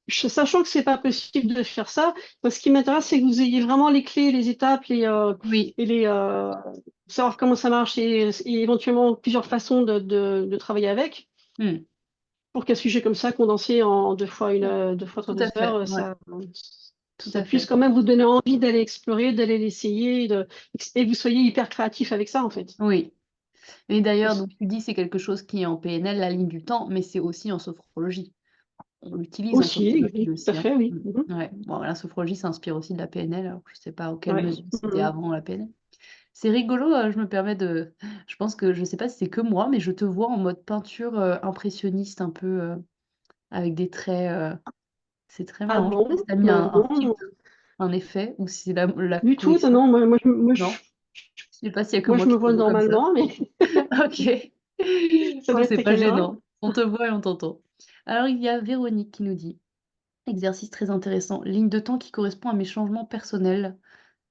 sachant que c'est pas possible de faire ça, moi, ce qui m'intéresse, c'est que vous ayez vraiment les clés, les étapes, oui. et savoir comment ça marche et éventuellement plusieurs façons de travailler avec. Hmm. Pour qu'un sujet comme ça, condensé en 2 fois Tout à 2 fait, heures, ouais, tout ça à puisse fait. quand même vous donner envie d'aller explorer, d'aller l'essayer, et que vous soyez hyper créatif avec ça, en fait. Oui. Et d'ailleurs, donc tu dis c'est quelque chose qui est en PNL, la ligne du temps, mais c'est aussi en sophrologie. On l'utilise en Aussi, sophrologie oui, tout à aussi, hein. fait, oui. Mhm. Ouais. Bon, la sophrologie s'inspire aussi de la PNL, alors je sais pas à quelle Ouais. mesure c'était Mhm. avant la PNL. C'est rigolo, je me permets je pense que je sais pas si c'est que moi, mais je te vois en mode peinture, impressionniste un peu, avec des traits, c'est très Ah marrant. Je sais pas si bon? tu as mis Ben un non, filtre, un effet ou si c'est la du tout, non, connexion. non, Non? Je sais pas s'il y a que moi, moi je me qui te vois vois comme ça. normalement, mais OK. ça Bon, doit être c'est ta pas caméra. gênant. On te voit et on t'entend. Alors, il y a Véronique qui nous dit: «Exercice très intéressant, ligne de temps qui correspond à mes changements personnels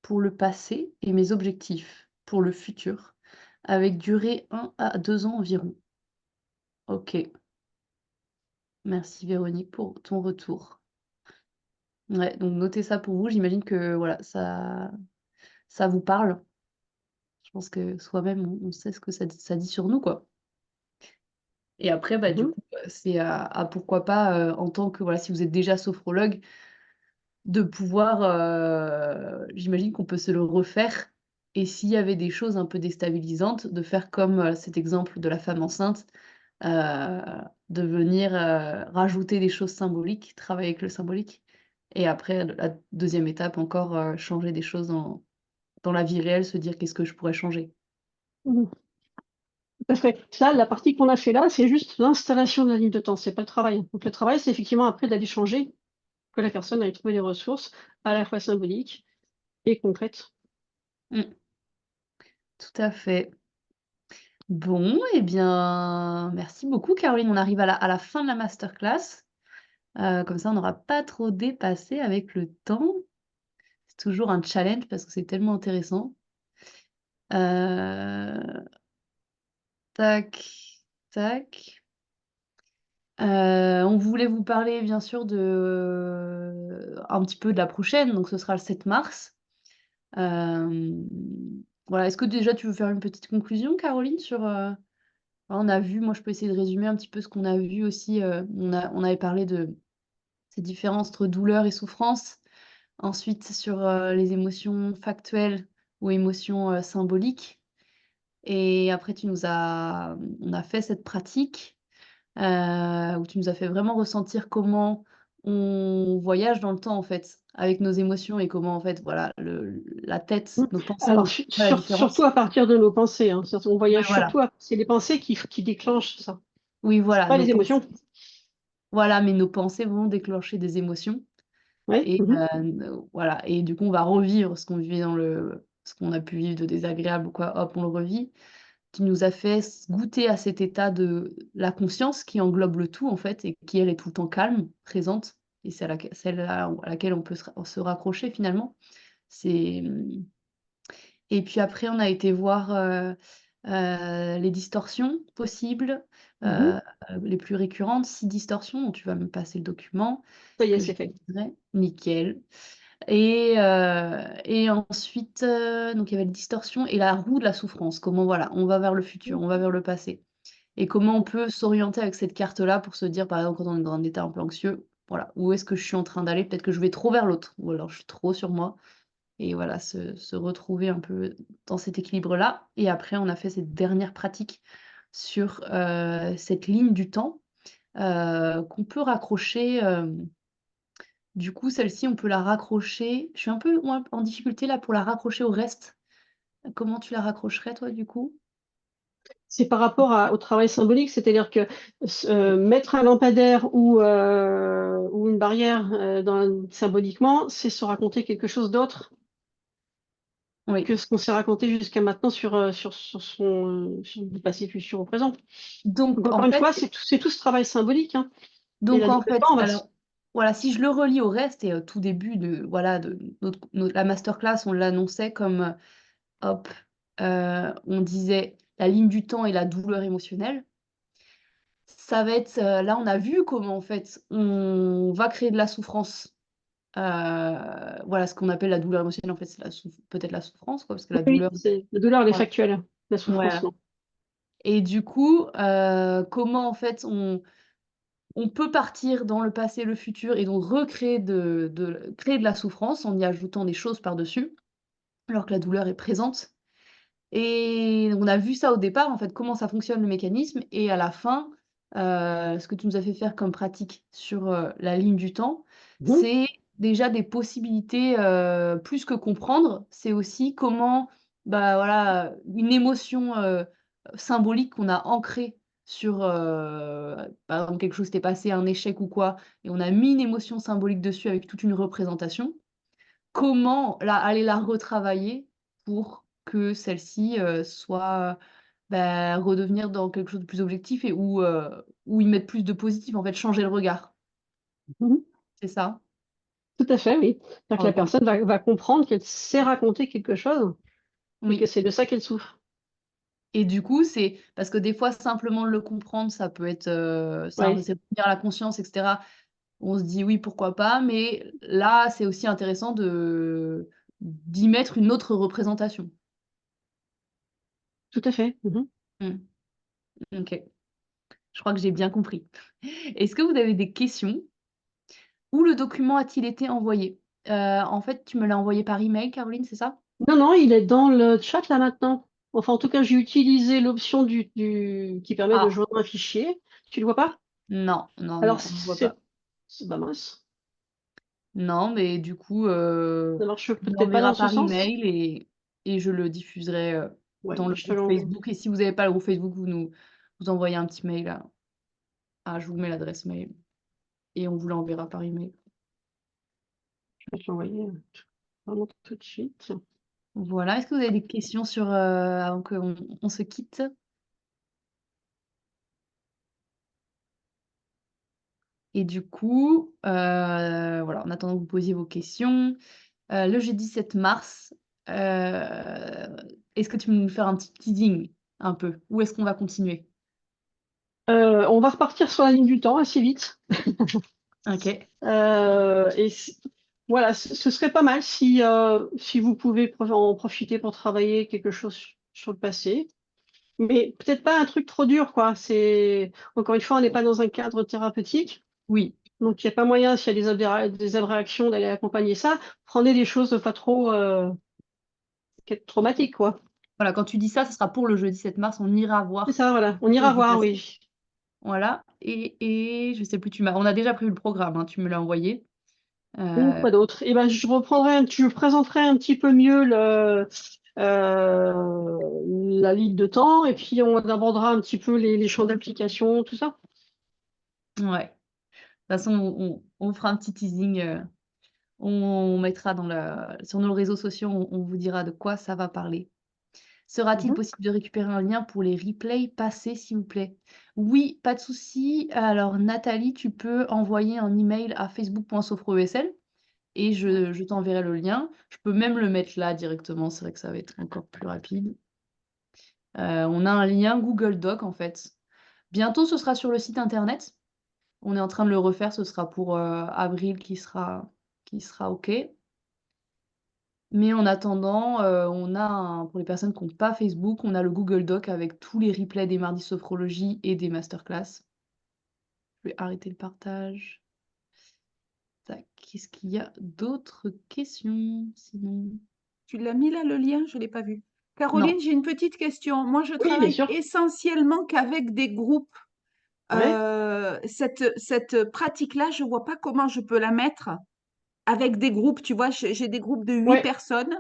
pour le passé et mes objectifs pour le futur, avec durée 1 à 2 ans environ». OK. Merci Véronique pour ton retour. Ouais, donc notez ça pour vous. J'imagine que voilà, ça vous parle. Je pense que soi-même, on sait ce que ça dit sur nous, quoi. Et après, du Mhm. coup, c'est à pourquoi pas, en tant que voilà, si vous êtes déjà sophrologue, de pouvoir, j'imagine qu'on peut se le refaire et s'il y avait des choses un peu déstabilisantes, de faire comme, cet exemple de la femme enceinte, heu, de venir, rajouter des choses symboliques, travailler avec le symbolique et après la deuxième étape encore, changer des choses dans la vie réelle, se dire: «Qu'est-ce que je pourrais changer?» Mhm. Tout à fait. Là, la partie qu'on a fait là, c'est juste l'installation de la ligne de temps, c'est pas le travail. Donc le travail, c'est effectivement après d'aller changer, que la personne aille trouver les ressources, à la fois symboliques et concrètes. Mmh, tout à fait. Bon et bien, merci beaucoup Caroline. On arrive à la fin de la masterclass, comme ça on n'aura pas trop dépassé avec le temps. C'est toujours un challenge parce que c'est tellement intéressant. Heu, tac, tac. On voulait vous parler bien sûr un petit peu de la prochaine, donc ce sera le 7 mars. Hem, voilà, est-ce que déjà tu veux faire une petite conclusion Caroline sur, on a vu, moi je peux essayer de résumer un petit peu ce qu'on a vu aussi, on avait parlé de ces différences entre douleur et souffrance. Ensuite sur, les émotions factuelles ou émotions, symboliques et après on a fait cette pratique, où tu nous as fait vraiment ressentir comment on voyage dans le temps en fait, avec nos émotions et comment en fait voilà la Mm. tête, nos pensées Alors, ne font pas la surtout différence. à partir de nos pensées, hein. On Ouais, voyage voilà. surtout c'est les pensées qui déclenchent ça. Oui, C'est voilà, pas nos les émotions. pensées voilà, mais nos pensées vont déclencher des émotions Ouais. et Mhm. voilà et du coup, on va revivre ce qu'on a pu vivre de désagréable ou quoi, hop, on le revit. Tu nous as fait goûter à cet état de la conscience qui englobe le tout, en fait, et qui, elle, est tout le temps calme, présente, et c'est celle à laquelle on peut se raccrocher finalement. C'est, et puis après, on a été voir les distorsions possibles, Mhm. heu, les plus récurrentes, 6 distorsions dont tu vas me passer le document Ça y est, que c'est fait. j'utiliserai. Nickel. Et ensuite, donc il y avait les distorsions et la roue de la souffrance. Comment voilà, on va vers le futur, on va vers le passé et comment on peut s'orienter avec cette carte-là pour se dire, par exemple, quand on est dans un état un peu anxieux, voilà, où est-ce que je suis en train d'aller? Peut-être que je vais trop vers l'autre ou alors je suis trop sur moi et voilà, se retrouver un peu dans cet équilibre-là. Et après, on a fait cette dernière pratique sur cette ligne du temps qu'on peut raccrocher. Du coup, celle-ci, on peut la raccrocher. Je suis un peu moi, en difficulté là pour la raccrocher au reste. Comment tu la raccrocherais, toi, du coup? C'est par rapport au travail symbolique, c'est-à-dire que mettre un lampadaire ou une barrière symboliquement, c'est se raconter quelque chose d'autre Oui. que ce qu'on s'est raconté jusqu'à maintenant sur le passé, futur, au présent. Donc Donc, encore en une fait, fois, c'est tout ce travail symbolique, hein. Et donc la ligne en de fait, temps, alors voilà, si je le relie au reste et au tout début de voilà de la masterclass, on l'annonçait comme hop, on disait la ligne du temps et la douleur émotionnelle. Ça va être là, on a vu comment en fait on va créer de la souffrance. Voilà, ce qu'on appelle la douleur émotionnelle, en fait, c'est peut-être la souffrance, quoi, parce que la oui, douleur. la douleur, elle est Voilà. factuelle, la souffrance, Voilà. non. Et du coup, comment en fait on peut partir dans le passé, le futur et donc recréer créer de la souffrance en y ajoutant des choses par-dessus, alors que la douleur est présente. Et on a vu ça au départ, en fait, comment ça fonctionne le mécanisme et à la fin, ce que tu nous as fait faire comme pratique sur, la ligne du temps, Mhm. c'est déjà des possibilités, plus que comprendre, c'est aussi comment, bah, voilà, une émotion, symbolique qu'on a ancrée sur, par exemple, quelque chose s'était passé, un échec ou quoi, et on a mis une émotion symbolique dessus avec toute une représentation. Comment aller la retravailler pour que celle-ci, soit, bah, redevenir dans quelque chose de plus objectif et où y mettre plus de positif, en fait, changer le regard, Mhm. c'est ça? Tout à fait, oui. C'est-à-dire que la OK. personne va comprendre qu'elle s'est raconté quelque chose et que Oui, c'est de ça qu'elle souffre. et du coup, c'est parce que des fois, simplement le comprendre, ça peut être, Oui, c'est venir à la conscience et cetera. On se dit: «Oui, pourquoi pas?» mais là, c'est aussi intéressant d'y mettre une autre représentation. tout à fait. Mhm. Mmh. OK. Je crois que j'ai bien compris. Est-ce que vous avez des questions? Où le document a-t-il été envoyé? En fait, tu me l'as envoyé par email, Caroline, c'est ça? Non, non, il est dans le chat là maintenant. Enfin, en tout cas, j'ai utilisé l'option qui permet de Ah, joindre un fichier. Tu le vois pas? non, non, Alors, non, je vois pas. c'est pas mince. Non, mais du coup, Ça marche tu me peut-être pas dans l'enverras ce par sens. email et je le diffuserai, Ouais, dans le je te groupe l'envoie. Facebook et si vous avez pas le groupe Facebook, vous envoyez un petit mail je vous mets l'adresse mail et on vous l'enverra par email. Je vais te l'envoyer vraiment tout de suite. Voilà. Est-ce que vous avez des questions avant qu'on se quitte? Et du coup, voilà, en attendant que vous posiez vos questions, le jeudi 7 mars, heu, est-ce que tu peux nous faire un petit teasing, un peu? Où est-ce qu'on va continuer? On va repartir sur la ligne du temps assez vite. OK. Et voilà, ce serait pas mal si vous pouvez en profiter pour travailler quelque chose sur le passé. Mais peut-être pas un truc trop dur, quoi. Encore une fois, on n'est pas dans un cadre thérapeutique. Oui. Donc, il n'y a pas moyen, s'il y a des abréactions, d'aller accompagner ça. Prenez des choses pas trop traumatiques, quoi. Voilà, quand tu dis ça, ce sera pour le jeudi 7 mars, on ira C'est voir ça, voilà. On quelque ira chose du voir, passé. oui. Voilà et je sais plus, on a déjà prévu le programme, hein, tu me l'as envoyé. Ou Heu, quoi d'autre? Et ben, je présenterai un petit peu mieux la ligne de temps, et puis on abordera un petit peu les champs d'application, tout ça. ouais. De toute façon, on fera un petit teasing, on mettra sur nos réseaux sociaux, on vous dira de quoi ça va parler. Sera-t-il Mhm. possible de récupérer un lien pour les replays passés, s'il vous plaît? Oui, pas de souci. Alors Nathalie, tu peux envoyer un email à facebook.sophroesl et je t'enverrai le lien. Je peux même le mettre là directement, c'est vrai que ça va être encore plus rapide. On a un lien Google Doc en fait. Bientôt, ce sera sur le site internet. On est en train de le refaire, ce sera pour, avril qui sera OK. Mais en attendant, on a pour les personnes qui ont pas Facebook, on a le Google Doc avec tous les replays des mardis sophrologie et des masterclass. Je vais arrêter le partage. Tac, qu'est-ce qu'il y a d'autres questions sinon? Tu l'as mis là, le lien? Je ne l'ai pas vu. Non. Caroline, j'ai une petite question. Moi, je Oui, bien travaille sûr. essentiellement qu'avec des groupes. Ouais. Cette pratique-là, je ne vois pas comment je peux la mettre avec des groupes. Tu vois, j'ai des groupes de 8 Ouais. personnes.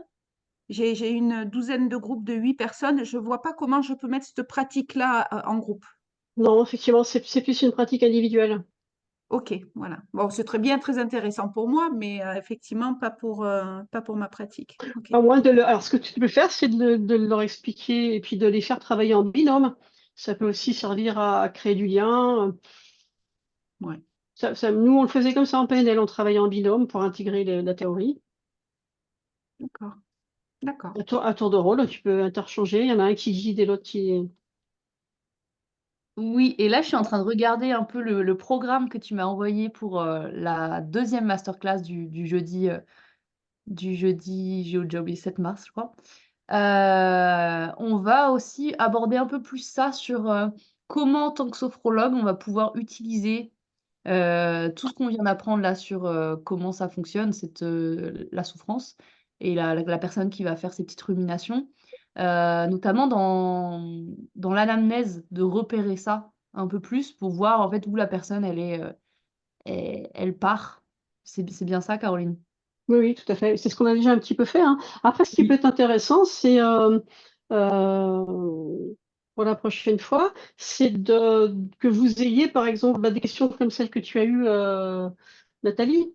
J'ai une douzaine de groupes de 8 personnes. Je ne vois pas comment je peux mettre cette pratique-là en groupe. Non, effectivement, c'est plus une pratique individuelle. Ok, voilà. Bon, c'est très bien, très intéressant pour moi, mais effectivement, pas pour ma pratique. Ok, À moins alors, ce que tu peux faire, c'est de leur expliquer et puis de les faire travailler en binôme. Ça peut aussi servir à créer du lien. ouais, Nous, on le faisait comme ça en PNL, on travaillait en binôme pour intégrer la théorie. d'accord, d'accord. À tour de rôle, tu peux interchanger. Il y en a un qui guide et l'autre qui. Oui, et là, je suis en train de regarder un peu le programme que tu m'as envoyé pour la deuxième masterclass du jeudi, j'ai oublié, 7 mars, je crois. On va aussi aborder un peu plus ça sur comment, en tant que sophrologue, on va pouvoir utiliser tout ce qu'on vient d'apprendre là sur comment ça fonctionne, la souffrance, et la personne qui va faire ces petites ruminations, notamment dans l'anamnèse, de repérer ça un peu plus pour voir en fait où la personne elle part. C'est bien ça, Caroline? Oui, oui, tout à fait. C'est ce qu'on a déjà un petit peu fait, hein. Après, ce qui peut Oui. être intéressant, c'est euh, pour la prochaine fois, c'est que vous ayez, par exemple, des questions comme celle que tu as eue, Nathalie,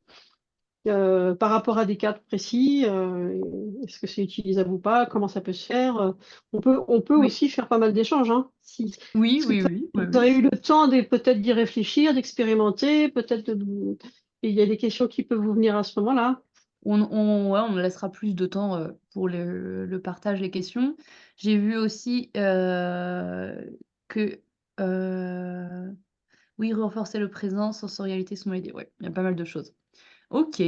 par rapport à des cas précis. Est-ce que c'est utilisable ou pas? Comment ça peut se faire? On peut Oui. aussi faire pas mal d'échanges, hein. Oui, Parce que oui, oui, oui, vous oui. aurez eu le temps peut-être d'y réfléchir, d'expérimenter, et il y a des questions qui peuvent vous venir à ce moment-là. Ouais, on laissera plus de temps pour le partage, les questions. J'ai vu aussi que oui, renforcer le présent, sensorialité, sonorité. Ouais, il y a pas mal de choses. OK,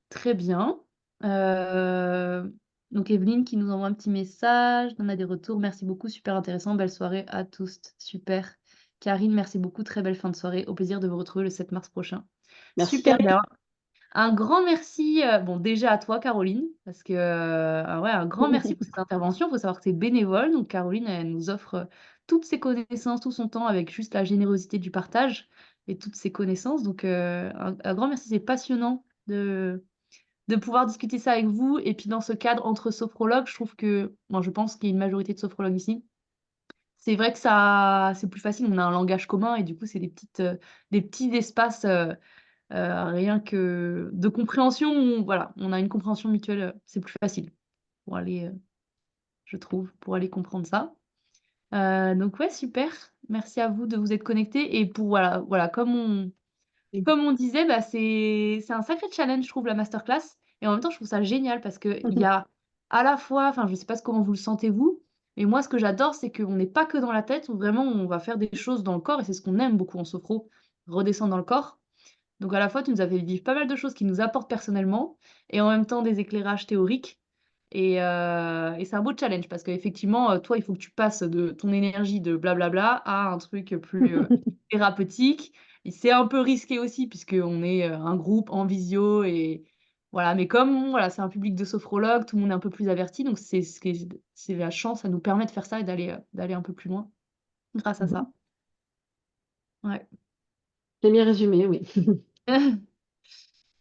très bien. Heu, donc Evelyne qui nous envoie un petit message, on a des retours. Merci beaucoup, super intéressant, belle soirée à tous. Super. Karine, merci beaucoup, très belle fin de soirée. Au plaisir de vous retrouver le 7 mars prochain. Merci, Super, Camille. ben, un grand merci, bon, déjà à toi, Caroline, parce que, ouais, un grand merci pour cette intervention. Il faut savoir que c'est bénévole, donc Caroline, elle nous offre toutes ses connaissances, tout son temps, avec juste la générosité du partage et toutes ses connaissances. Donc, un grand merci, c'est passionnant de pouvoir discuter ça avec vous. Et puis, dans ce cadre entre sophrologues, je trouve que, moi, je pense qu'il y a une majorité de sophrologues ici. C'est vrai que c'est plus facile, on a un langage commun et du coup, c'est des petits espaces. Rien que de compréhension, voilà, on a une compréhension mutuelle, c'est plus facile pour aller, je trouve, pour aller comprendre ça. Donc ouais, super. Merci à vous de vous être connectés et pour voilà, comme on disait, bah, c'est un sacré challenge, je trouve, la masterclass, et en même temps, je trouve ça génial parce qu'il y a à la fois, enfin, je sais pas comment vous le sentez vous, mais moi, ce que j'adore, c'est qu'on n'est pas que dans la tête, où vraiment on va faire des choses dans le corps, et c'est ce qu'on aime beaucoup en sophro, redescendre dans le corps. Donc à la fois, tu nous as fait vivre pas mal de choses qui nous apportent personnellement et en même temps des éclairages théoriques, et c'est un beau challenge parce qu'effectivement, toi, il faut que tu passes de ton énergie de blablabla à un truc plus, thérapeutique, et c'est un peu risqué aussi puisqu'on est, un groupe en visio, et voilà, mais comme voilà, c'est un public de sophrologues, tout le monde est un peu plus averti, donc c'est la chance, ça nous permet de faire ça et d'aller un peu plus loin grâce à ça. Ouais. J'ai bien résumé, oui.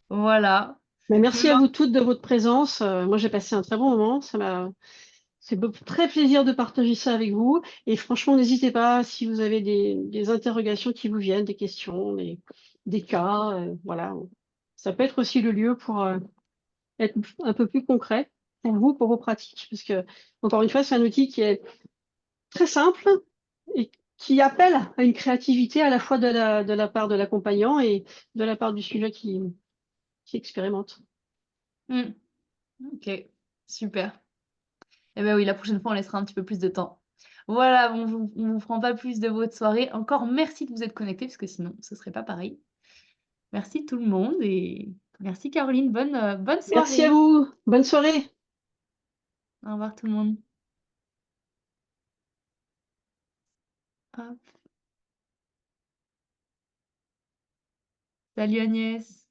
Voilà. Mais Mais merci à ben vous toutes de votre présence. Moi, j'ai passé un très bon moment. C'est très plaisir de partager ça avec vous. Et franchement, n'hésitez pas si vous avez des interrogations qui vous viennent, des questions, des cas. Voilà. Ça peut être aussi le lieu pour être un peu plus concret pour vous, pour vos pratiques. Parce que, encore une fois, c'est un outil qui est très simple et qui appelle à une créativité à la fois de la part de l'accompagnant et de la part du sujet qui expérimente. mmh. OK, super. Eh ben oui, la prochaine fois, on laissera un petit peu plus de temps. Voilà, bon, on vous prend pas plus de votre soirée. Encore merci de vous être connectés, parce que sinon, ce serait pas pareil. Merci tout le monde et merci Caroline. Bonne Merci à soirée. vous. Bonne soirée. Au revoir tout le monde. Hop. Salut Agnès.